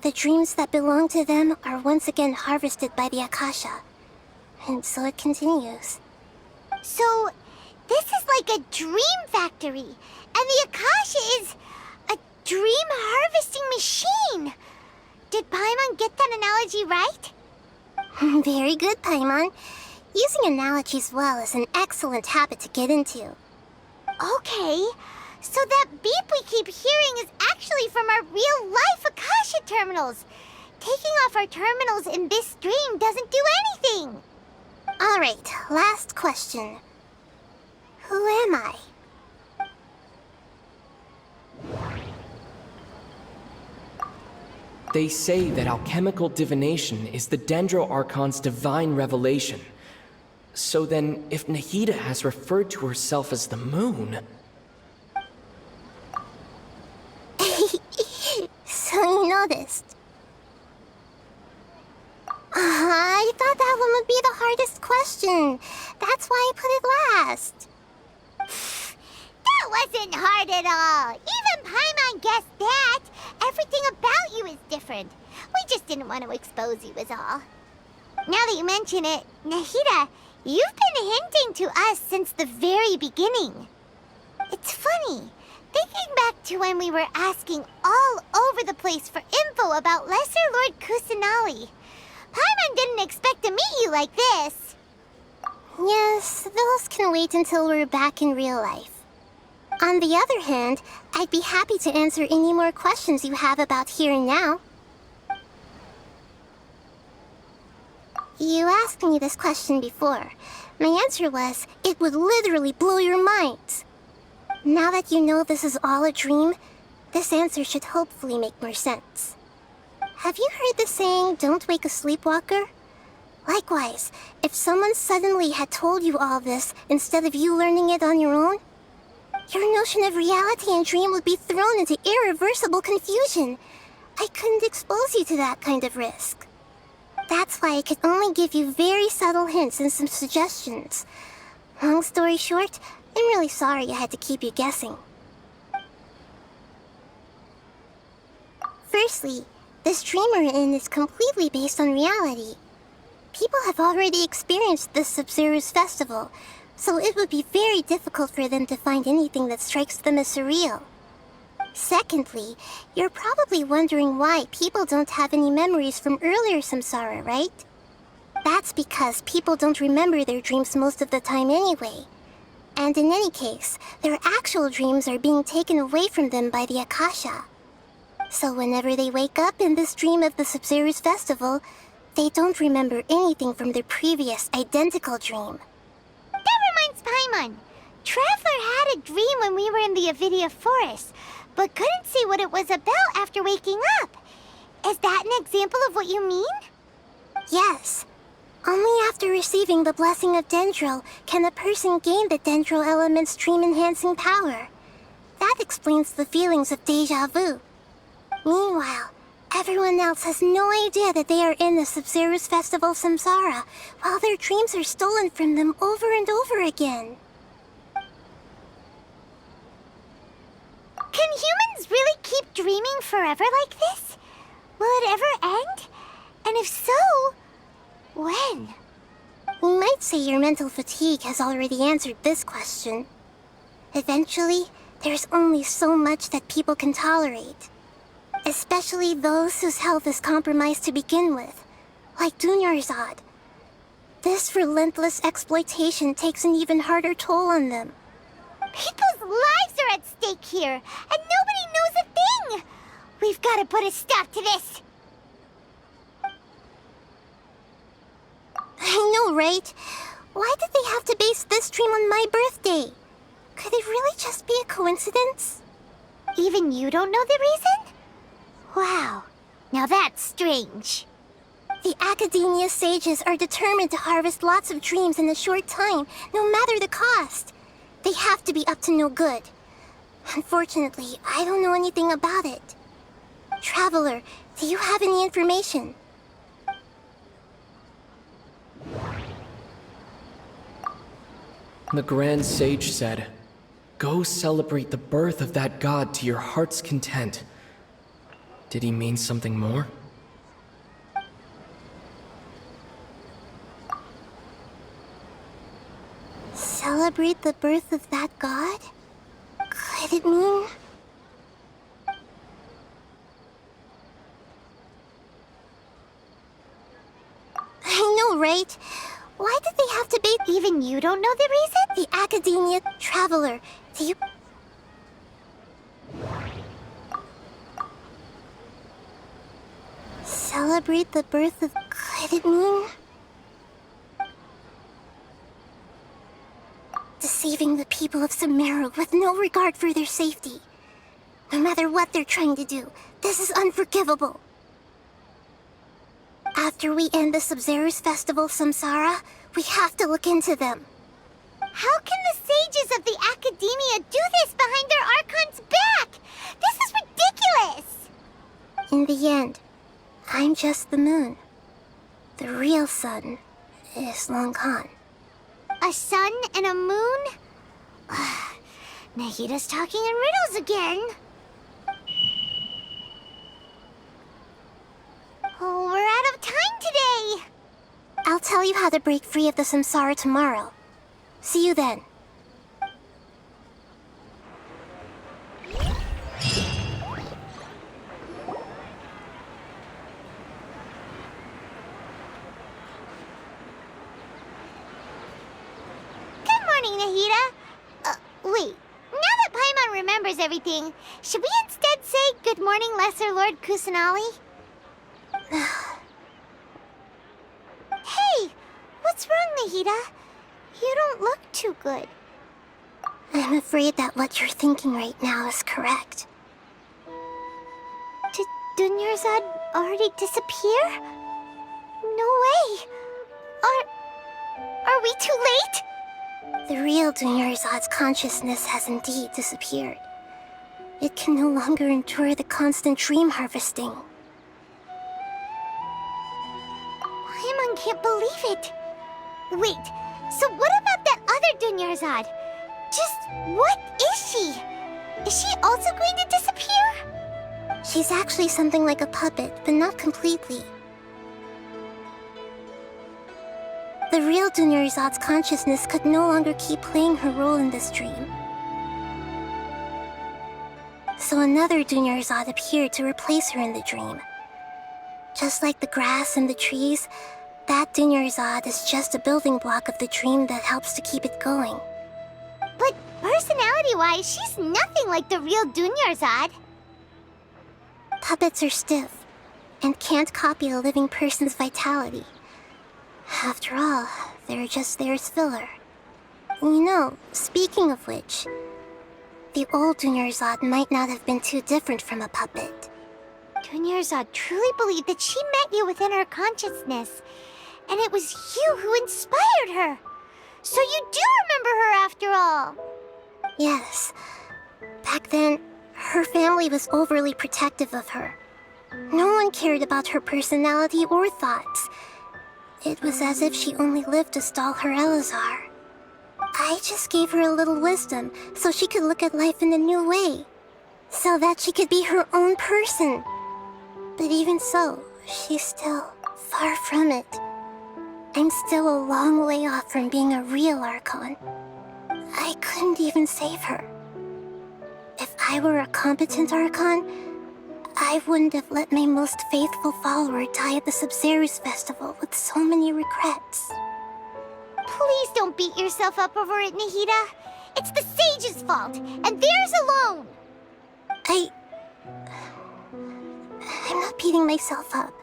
The dreams that belong to them are once again harvested by the Akasha, and so it continues. So, this is like a dream factory, and the Akasha is a dream harvesting machine. Did Paimon get that analogy right? Very good, Paimon. Using analogies well is an excellent habit to get into. Okay, so that beep we keep hearing is actually from our real-life Akasha terminals. Taking off our terminals in this dream doesn't do anything. Alright, last question. Who am I? They say that alchemical divination is the Dendro Archon's divine revelation. So then, if Nahida has referred to herself as the moon... So you noticed. I thought that one would be the hardest question. That's why I put it last. That wasn't hard at all. Even Paimon guessed that. Everything about you is different. We just didn't want to expose you is all. Now that you mention it, Nahida, you've been hinting to us since the very beginning. It's funny. Thinking back to when we were asking all over the place for info about Lesser Lord Kusanali, Paimon didn't expect to meet you like this. Yes, those can wait until we're back in real life. On the other hand, I'd be happy to answer any more questions you have about here and now. You asked me this question before. My answer was, it would literally blow your minds. Now that you know this is all a dream, this answer should hopefully make more sense. Have you heard the saying, don't wake a sleepwalker? Likewise, if someone suddenly had told you all this instead of you learning it on your own, your notion of reality and dream would be thrown into irreversible confusion. I couldn't expose you to that kind of risk. That's why I could only give you very subtle hints and some suggestions. Long story short, I'm really sorry I had to keep you guessing. Firstly, this dream we're in is completely based on reality. People have already experienced this Sub-Zeru's festival, so it would be very difficult for them to find anything that strikes them as surreal. Secondly, you're probably wondering why people don't have any memories from earlier samsara, right? That's because people don't remember their dreams most of the time anyway. And in any case, their actual dreams are being taken away from them by the Akasha. So whenever they wake up in this dream of the Sub-Zeru's festival, they don't remember anything from their previous identical dream. That reminds Paimon. Traveler had a dream when we were in the Avidia Forest, but couldn't see what it was about after waking up. Is that an example of what you mean? Yes. Only after receiving the blessing of Dendro can a person gain the Dendro element's dream-enhancing power. That explains the feelings of déjà vu. Meanwhile, everyone else has no idea that they are in the Sub-Zeru's festival samsara, while their dreams are stolen from them over and over again. Can humans really keep dreaming forever like this? Will it ever end? And if so, when? We might say your mental fatigue has already answered this question. Eventually, there's only so much that people can tolerate. Especially those whose health is compromised to begin with, like Dunyarzad. This relentless exploitation takes an even harder toll on them. People's lives are at stake here, and nobody knows a thing! We've got to put a stop to this! I know, right? Why did they have to base this dream on my birthday? Could it really just be a coincidence? Even you don't know the reason? Wow, now that's strange. The Academia sages are determined to harvest lots of dreams in a short time, no matter the cost. They have to be up to no good. Unfortunately, I don't know anything about it. Traveler, do you have any information? The Grand Sage said, "Go celebrate the birth of that god to your heart's content." Did he mean something more? Celebrate the birth of that god? Could it mean... I know, right? Why did they have to be... Even you don't know the reason? The Academia Traveler. Do you... Celebrate the birth of... Could it mean... Deceiving the people of Sumeru with no regard for their safety. No matter what they're trying to do, this is unforgivable. After we end the Sub-Zero's Festival Samsara, we have to look into them. How can the sages of the Academia do this behind their Archon's back? This is ridiculous! In the end, I'm just the moon. The real sun is long gone. A sun and a moon? Nahida's talking in riddles again. Oh, we're out of time today. I'll tell you how to break free of the samsara tomorrow. See you then. Good morning, Nahida. Wait. Now that Paimon remembers everything, should we instead say good morning, Lesser Lord Kusanali? Hey! What's wrong, Nahida? You don't look too good. I'm afraid that what you're thinking right now is correct. Did Dunyarzad already disappear? No way! Are we too late? The real Dunyarzad's consciousness has indeed disappeared. It can no longer endure the constant dream harvesting. Paimon can't believe it. Wait, so what about that other Dunyarzad? Just what is she? Is she also going to disappear? She's actually something like a puppet, but not completely. The real Dunyarzad's consciousness could no longer keep playing her role in this dream. So another Dunyarzad appeared to replace her in the dream. Just like the grass and the trees, that Dunyarzad is just a building block of the dream that helps to keep it going. But personality-wise, she's nothing like the real Dunyarzad. Puppets are stiff, and can't copy a living person's vitality. After all, they're just there as filler. You know, speaking of which, the old Dunyarzad might not have been too different from a puppet. Dunyarzad truly believed that she met you within her consciousness, and it was you who inspired her. So you do remember her after all. Yes. Back then, her family was overly protective of her. No one cared about her personality or thoughts. It was as if she only lived to stall her Elazar. I just gave her a little wisdom so she could look at life in a new way. So that she could be her own person. But even so, she's still far from it. I'm still a long way off from being a real Archon. I couldn't even save her. If I were a competent Archon, I wouldn't have let my most faithful follower die at the Sub-Zero's festival with so many regrets. Please don't beat yourself up over it, Nahida. It's the sage's fault, and theirs alone. I'm not beating myself up.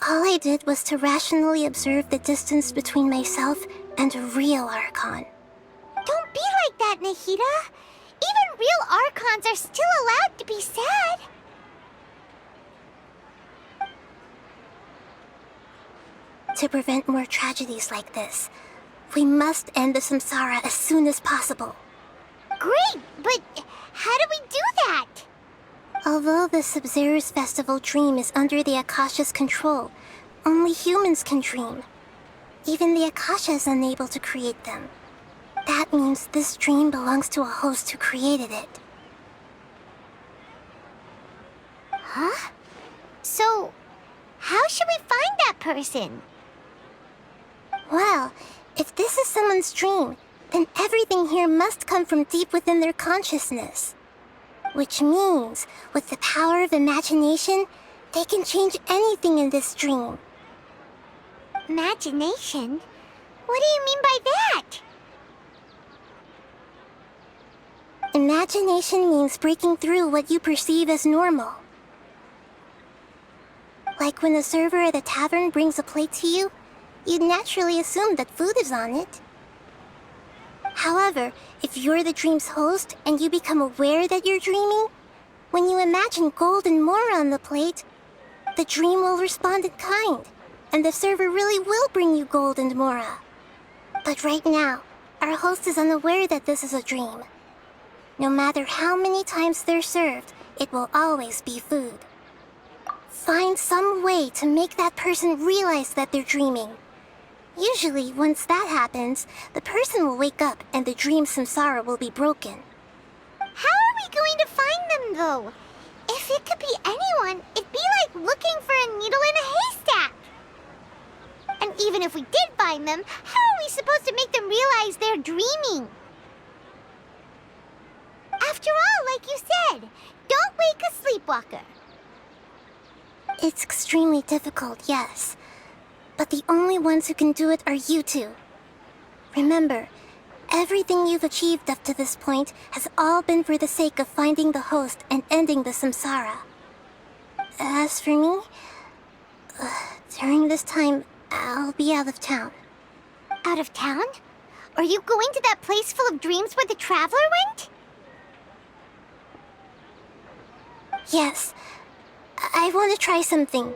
All I did was to rationally observe the distance between myself and a real Archon. Don't be like that, Nahida. Even real Archons are still allowed to be sad. To prevent more tragedies like this, we must end the samsara as soon as possible. Great, but how do we do that? Although the Sub-Zero's festival dream is under the Akasha's control, only humans can dream. Even the Akasha is unable to create them. That means this dream belongs to a host who created it. Huh? So, how should we find that person? Well, if this is someone's dream, then everything here must come from deep within their consciousness. Which means, with the power of imagination, they can change anything in this dream. Imagination? What do you mean by that? Imagination means breaking through what you perceive as normal. Like when the server at a tavern brings a plate to you, you'd naturally assume that food is on it. However, if you're the dream's host and you become aware that you're dreaming, when you imagine gold and mora on the plate, the dream will respond in kind, and the server really will bring you gold and mora. But right now, our host is unaware that this is a dream. No matter how many times they're served, it will always be food. Find some way to make that person realize that they're dreaming. Usually, once that happens, the person will wake up and the dream samsara will be broken. How are we going to find them, though? If it could be anyone, it'd be like looking for a needle in a haystack. And even if we did find them, how are we supposed to make them realize they're dreaming? After all, like you said, don't wake a sleepwalker. It's extremely difficult, yes. But the only ones who can do it are you two. Remember, everything you've achieved up to this point has all been for the sake of finding the host and ending the samsara. As for me, during this time, I'll be out of town. Out of town? Are you going to that place full of dreams where the traveler went? Yes. I want to try something.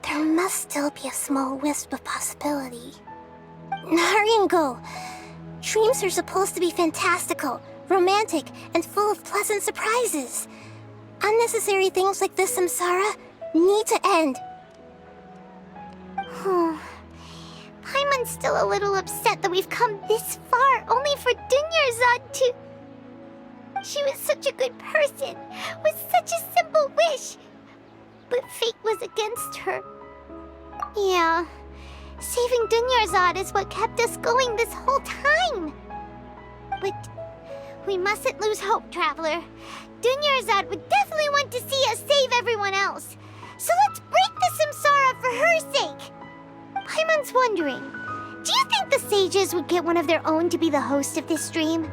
There must still be a small wisp of possibility. Hurry and go. Dreams are supposed to be fantastical, romantic, and full of pleasant surprises. Unnecessary things like this samsara need to end. Paimon's still a little upset that we've come this far only for Dunyarzad to... She was such a good person, with such a simple wish. But fate was against her. Yeah, saving Dunyarzad is what kept us going this whole time. But we mustn't lose hope, Traveler. Dunyarzad would definitely want to see us save everyone else. So let's break the samsara for her sake. Paimon's wondering, do you think the sages would get one of their own to be the host of this stream?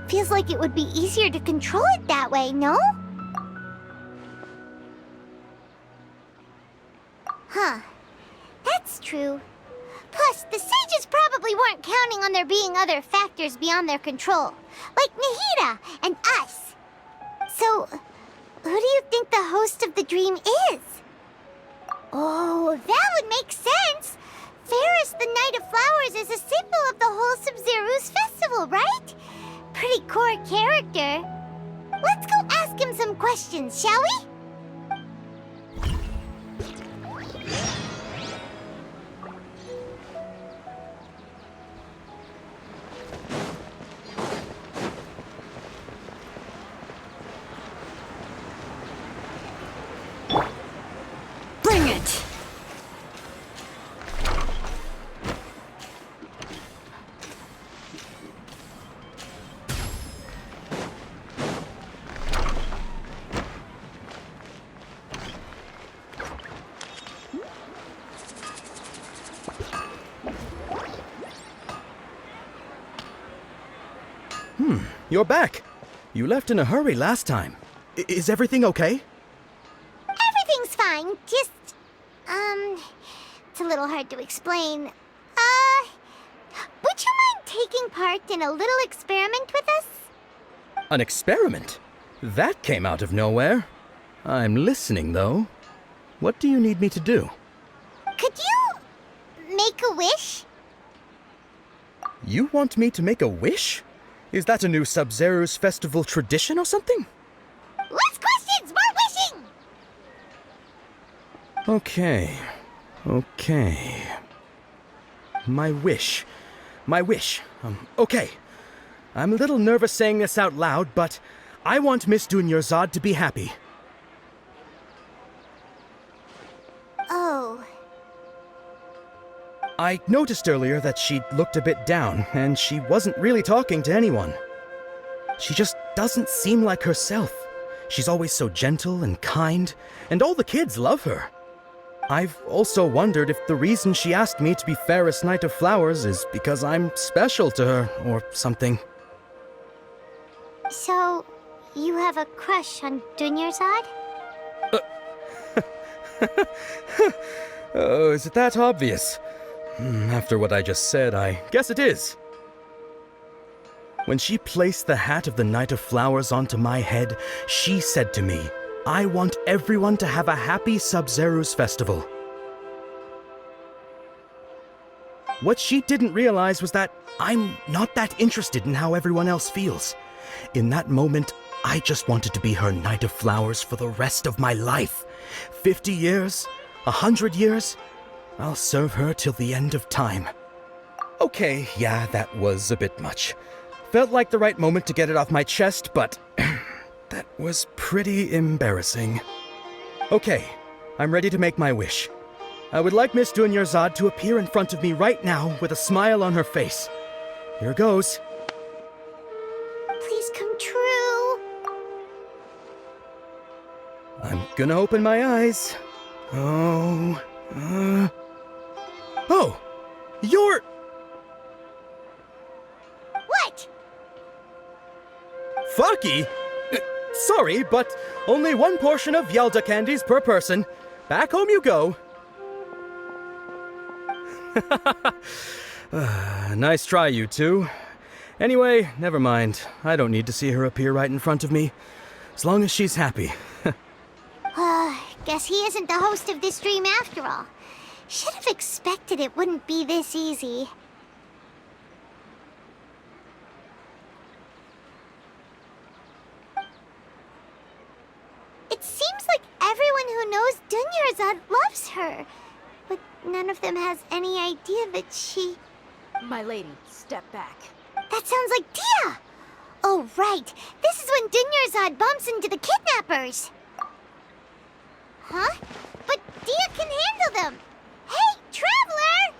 Feels like it would be easier to control it that way, no? Huh. That's true. Plus, the sages probably weren't counting on there being other factors beyond their control, like Nahida and us. So, who do you think the host of the dream is? Oh, that would make sense. Ferris, the Knight of Flowers, is a symbol of the wholesome Zerus festival, right? Pretty core character. Let's go ask him some questions, shall we? Bring it! You're back. You left in a hurry last time. Is everything okay? Everything's fine. Just, it's a little hard to explain. Would you mind taking part in a little experiment with us? An experiment? That came out of nowhere. I'm listening, though. What do you need me to do? Could you make a wish? You want me to make a wish? Is that a new Sub-Zero's festival tradition or something? Less questions, more wishing! Okay. My wish. Okay. I'm a little nervous saying this out loud, but I want Miss Dunyarzad to be happy. Oh. I noticed earlier that she looked a bit down, and she wasn't really talking to anyone. She just doesn't seem like herself. She's always so gentle and kind, and all the kids love her. I've also wondered if the reason she asked me to be Fairest Knight of Flowers is because I'm special to her, or something. So, you have a crush on Dunyarzad? Oh, is it that obvious? After what I just said, I guess it is. When she placed the hat of the Knight of Flowers onto my head, she said to me, I want everyone to have a happy Sub-Zerus festival. What she didn't realize was that I'm not that interested in how everyone else feels. In that moment, I just wanted to be her Knight of Flowers for the rest of my life. 50 years, 100 years, I'll serve her till the end of time. Okay, yeah, that was a bit much. Felt like the right moment to get it off my chest, but that was pretty embarrassing. Okay, I'm ready to make my wish. I would like Miss Dunyarzad to appear in front of me right now with a smile on her face. Here goes. Please come true. I'm gonna open my eyes. Oh, you're... What? Faki? Sorry, but only one portion of Yalda candies per person. Back home you go. Nice try, you two. Anyway, never mind. I don't need to see her appear right in front of me. As long as she's happy. Guess he isn't the host of this dream after all. Should have expected it wouldn't be this easy. It seems like everyone who knows Dunyarzad loves her. But none of them has any idea that she... My lady, step back. That sounds like Dia! Oh, right. This is when Dunyarzad bumps into the kidnappers. Huh? But Dia can handle them. Hey, Traveler!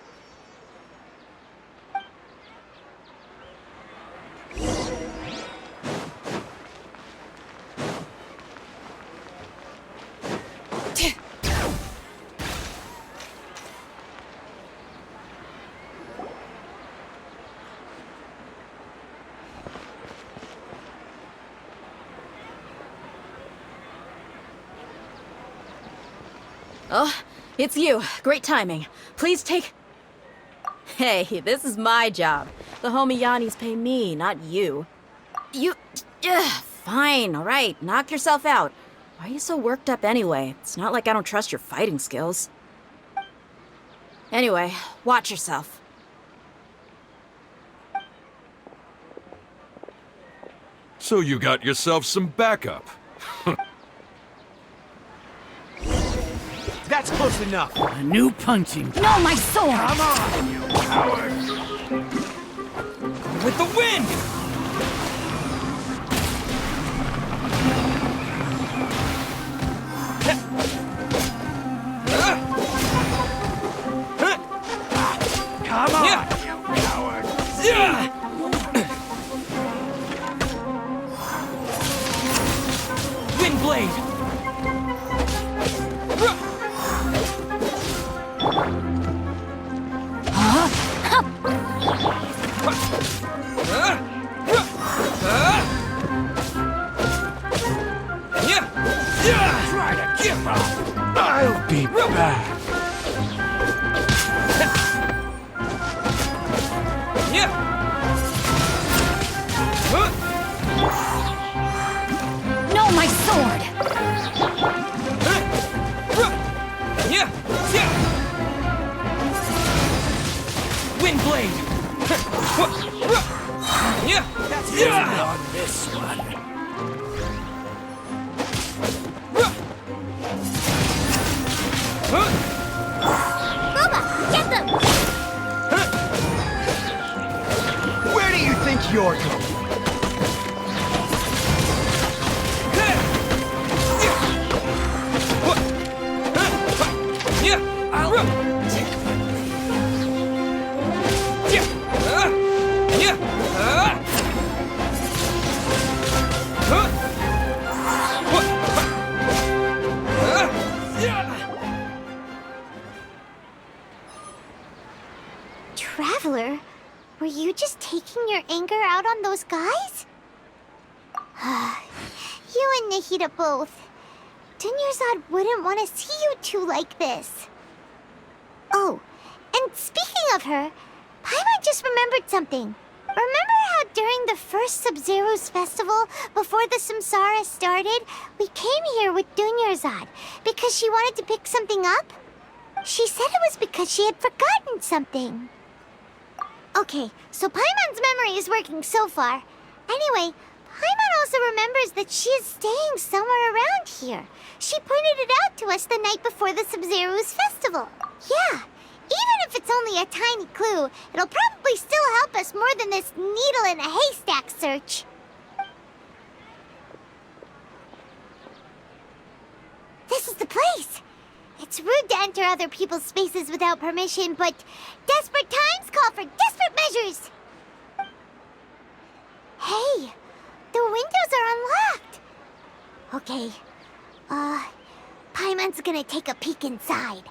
Oh, it's you. Great timing. Please take... Hey, this is my job. The homie Yannis pay me, not you. You... Fine, alright. Knock yourself out. Why are you so worked up anyway? It's not like I don't trust your fighting skills. Anyway, watch yourself. So you got yourself some backup. That's close enough. A new punching time. No, my sword! Come on, you coward! With the wind! Come on, you coward! Wind blade! Try to give up! I'll be back! No, my sword! Wind blade! That's it on this one. Boba, get them! Where your turn. Traveler, were you just taking your anger out on those guys? You and Nahida both. Dunyarzad wouldn't want to see you two like this. Oh, and speaking of her, Paimon just remembered something. Remember how during the first Sub-Zero's festival, before the Samsara started, we came here with Dunyarzad because she wanted to pick something up? She said it was because she had forgotten something. Okay, so Paimon's memory is working so far. Anyway, Paimon also remembers that she is staying somewhere around here. She pointed it out to us the night before the Sub-Zero's festival. Yeah, even if it's only a tiny clue, it'll probably still help us more than this needle in a haystack search. This is the place! It's rude to enter other people's spaces without permission, but desperate times call for desperate measures! Hey, the windows are unlocked! Okay, Paimon's gonna take a peek inside.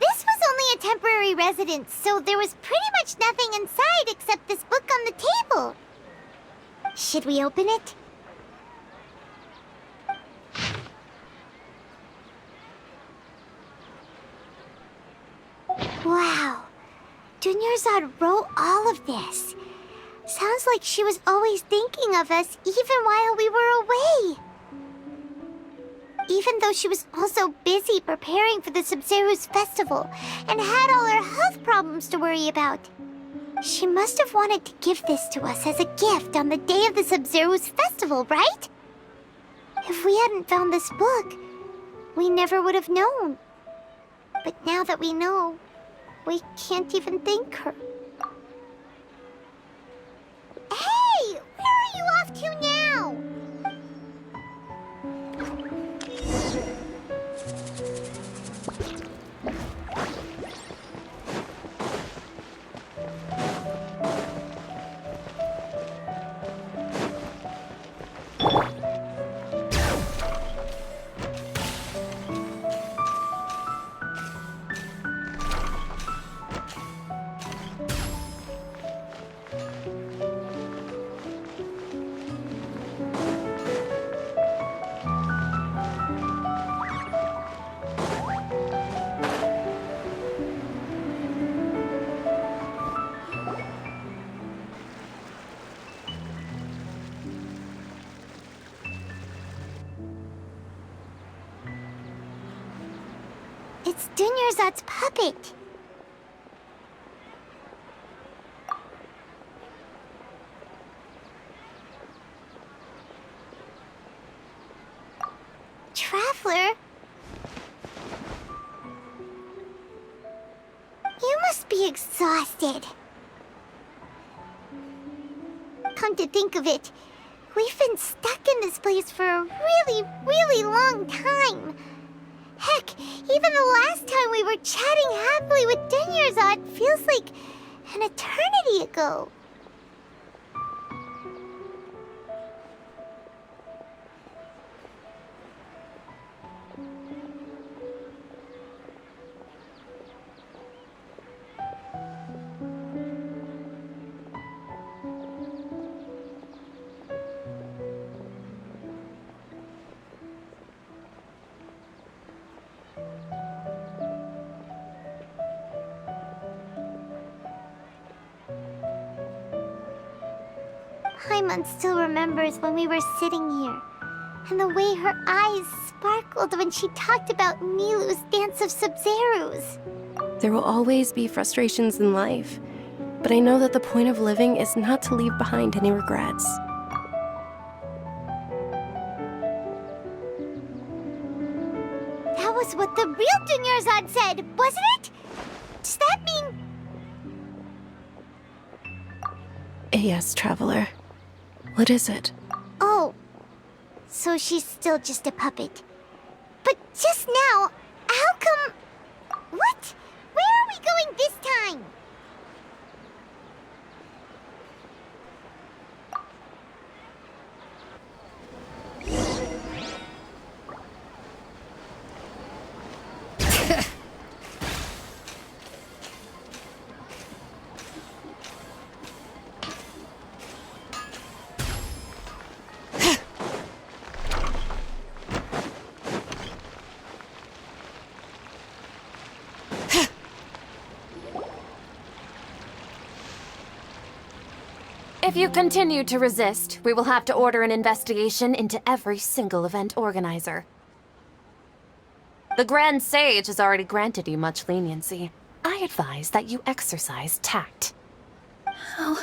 This was only a temporary residence, so there was pretty much nothing inside except this book on the table. Should we open it? Wow. Dunyarzad wrote all of this. Sounds like she was always thinking of us even while we were away. Even though she was also busy preparing for the Sub-Zero's festival and had all her health problems to worry about. She must have wanted to give this to us as a gift on the day of the Sub-Zero's festival, right? If we hadn't found this book, we never would have known. But now that we know, we can't even thank her. Hey! Where are you off to now? It's Dunyarzad's puppet. Traveler? You must be exhausted. Come to think of it, we've been stuck in this place for a really, really long time. Heck, even the last time we were chatting happily with Dunyarzad feels like an eternity ago. Paimon still remembers when we were sitting here, and the way her eyes sparkled when she talked about Nilou's Dance of Sub-Zeros. There will always be frustrations in life, but I know that the point of living is not to leave behind any regrets. That That was what the real Dunyarzad said, wasn't it? Does that mean... Yes, Traveler. What is it? Oh, so she's still just a puppet. But just now, how come... What? Where are we going this time? If you continue to resist, we will have to order an investigation into every single event organizer. The Grand Sage has already granted you much leniency. I advise that you exercise tact. How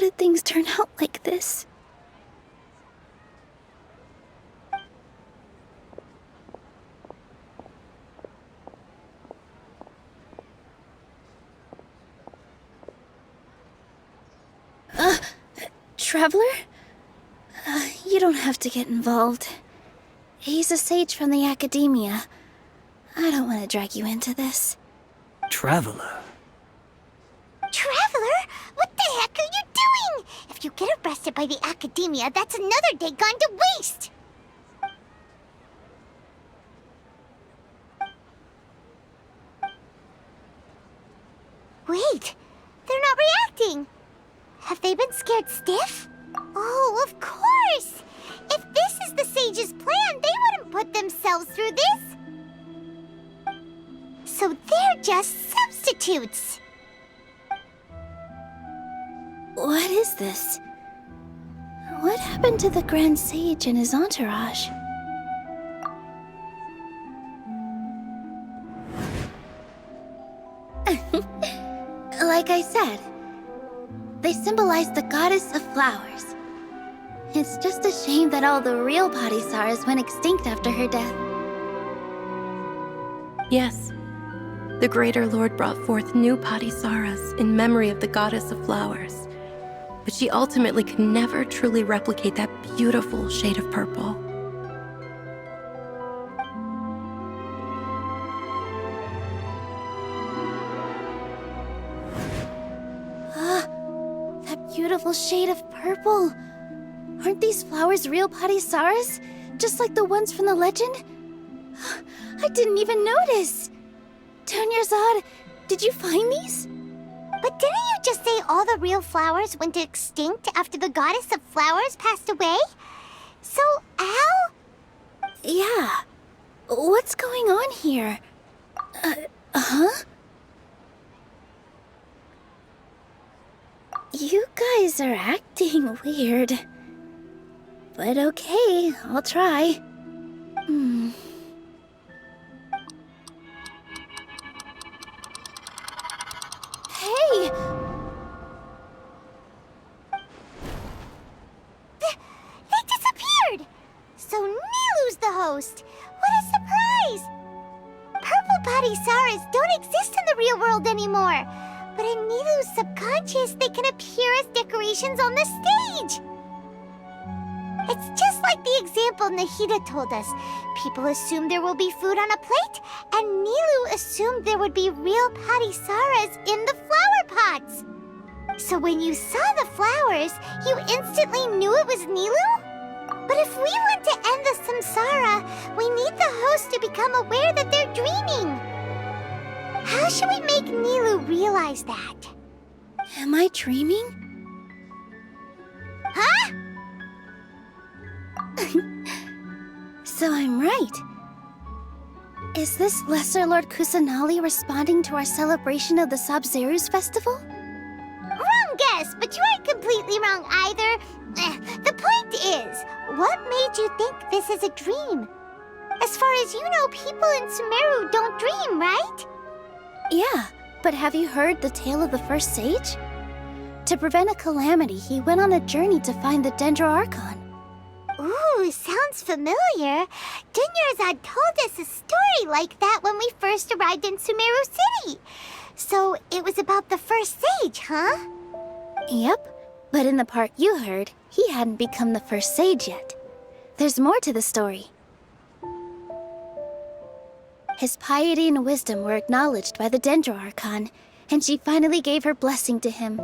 did things turn out like this? Traveler? You don't have to get involved. He's a sage from the academia. I don't want to drag you into this. Traveler? Traveler? What the heck are you doing? If you get arrested by the academia, that's another day gone to waste! Wait, they're not reacting! Have they been scared stiff? Oh, of course! If this is the sage's plan, they wouldn't put themselves through this! So they're just substitutes! What is this? What happened to the Grand Sage and his entourage? Like I said, they symbolize the goddess of flowers. It's just a shame that all the real Padisarahs went extinct after her death. Yes. The Greater Lord brought forth new Padisarahs in memory of the goddess of flowers. But she ultimately could never truly replicate that beautiful shade of purple. That beautiful shade of purple. Aren't these flowers real Padisarahs? Just like the ones from the legend? I didn't even notice! Dunyarzad, did you find these? But didn't you just say all the real flowers went extinct after the goddess of flowers passed away? So, how? Yeah. What's going on here? Huh? You guys are acting weird. But okay, I'll try. Hey! They disappeared! So Nilu's the host! What a surprise! Purple Padisarahs don't exist in the real world anymore. But in Nilu's subconscious, they can appear as decorations on the stage! It's just like the example Nahida told us. People assume there will be food on a plate, and Nilu assumed there would be real Padisarahs in the flower pots. So when you saw the flowers, you instantly knew it was Nilu? But if we want to end the samsara, we need the host to become aware that they're dreaming. How should we make Nilu realize that? Am I dreaming? Huh? So I'm right. Is this Lesser Lord Kusanali responding to our celebration of the Sabzeruz festival? Wrong guess, but you aren't completely wrong either. The point is, what made you think this is a dream? As far as you know, people in Sumeru don't dream, right? Yeah, but have you heard the tale of the first sage? To prevent a calamity, he went on a journey to find the Dendro Archon. Ooh, sounds familiar. Dunyarzad told us a story like that when we first arrived in Sumeru City. So it was about the first sage, huh? Yep, but in the part you heard, he hadn't become the first sage yet. There's more to the story. His piety and wisdom were acknowledged by the Dendro Archon, and she finally gave her blessing to him.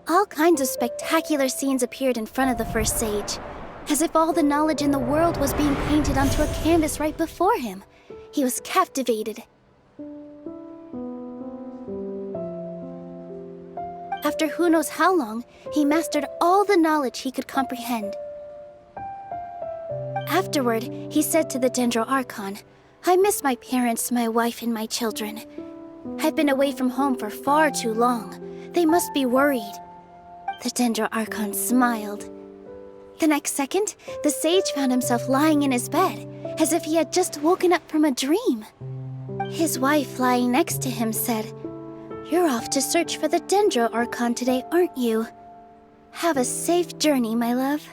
All kinds of spectacular scenes appeared in front of the first sage, as if all the knowledge in the world was being painted onto a canvas right before him. He was captivated. After who knows how long, he mastered all the knowledge he could comprehend. Afterward, he said to the Dendro Archon, "I miss my parents, my wife, and my children. I've been away from home for far too long. They must be worried." The Dendro Archon smiled. The next second, the sage found himself lying in his bed, as if he had just woken up from a dream. His wife, lying next to him, said, "You're off to search for the Dendro Archon today, aren't you? Have a safe journey, my love."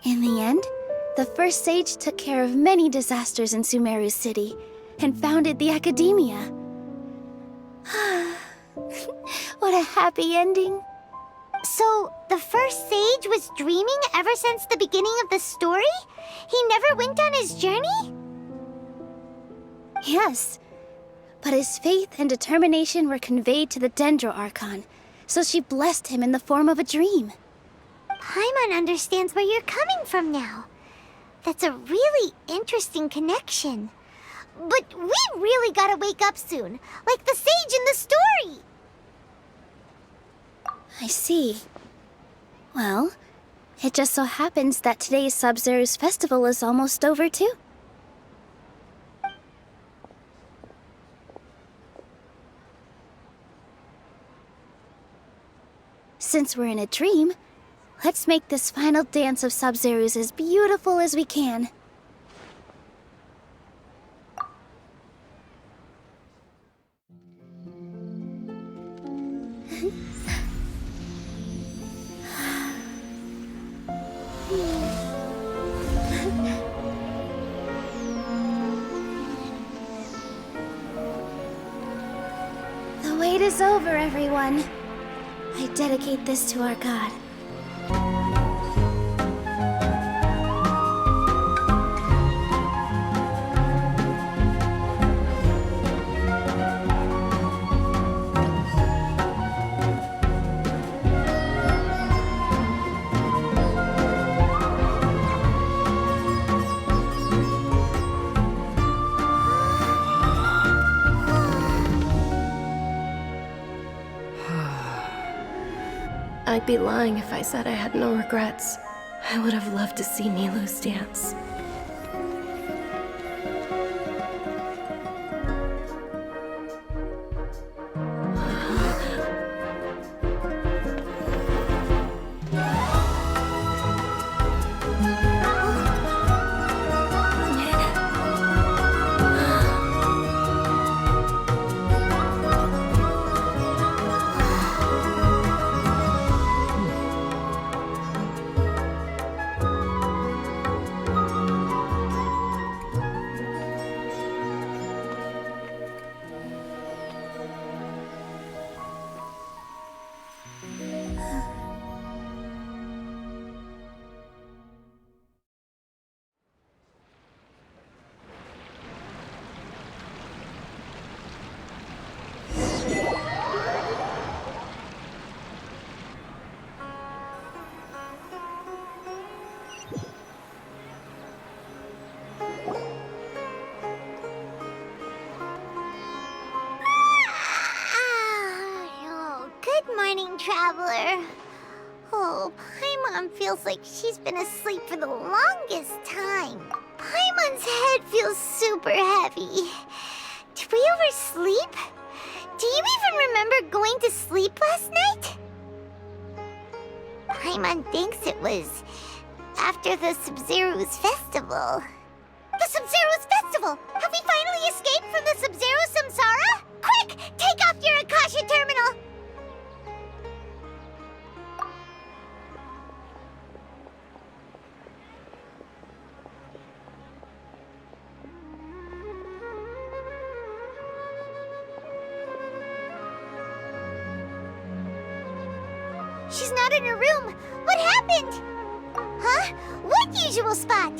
In the end, the first sage took care of many disasters in Sumeru City and founded the Academia. What a happy ending. So, the first sage was dreaming ever since the beginning of the story? He never went on his journey? Yes, but his faith and determination were conveyed to the Dendro Archon, so she blessed him in the form of a dream. Paimon understands where you're coming from now. That's a really interesting connection. But we really gotta wake up soon, like the sage in the story! I see. Well, it just so happens that today's Sub-Zero's festival is almost over too. Since we're in a dream, let's make this final dance of Sub-Zero's as beautiful as we can. The wait is over, everyone. I dedicate this to our god. I'd be lying if I said I had no regrets. I would have loved to see Nilou's dance. Traveler. Oh, Paimon feels like she's been asleep for the longest time. Paimon's head feels super heavy. Did we oversleep? Do you even remember going to sleep last night? Paimon thinks it was after the Sub-Zero's festival. The Sub-Zero's festival! Have we finally escaped from the Sub-Zero samsara? Quick! Take off your Akasha terminal! she's not in her room. What happened? Huh? What usual spot?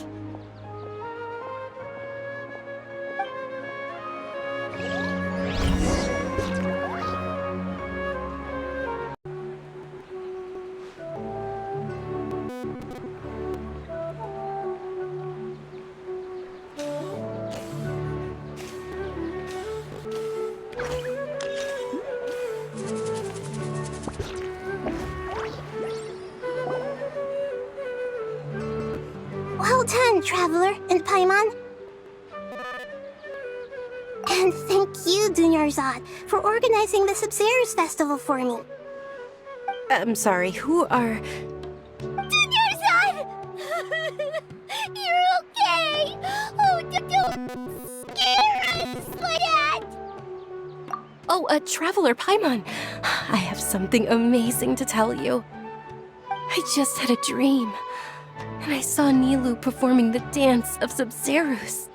Well done, Traveler and Paimon. And thank you, Dunyarzad, for organizing the Sub-Zero's festival for me. I'm sorry, who are... Dunyarzad! You're okay! Oh, don't scare us like that! Oh, Traveler Paimon. I have something amazing to tell you. I just had a dream, and I saw Nilou performing the dance of Sub-Zero's.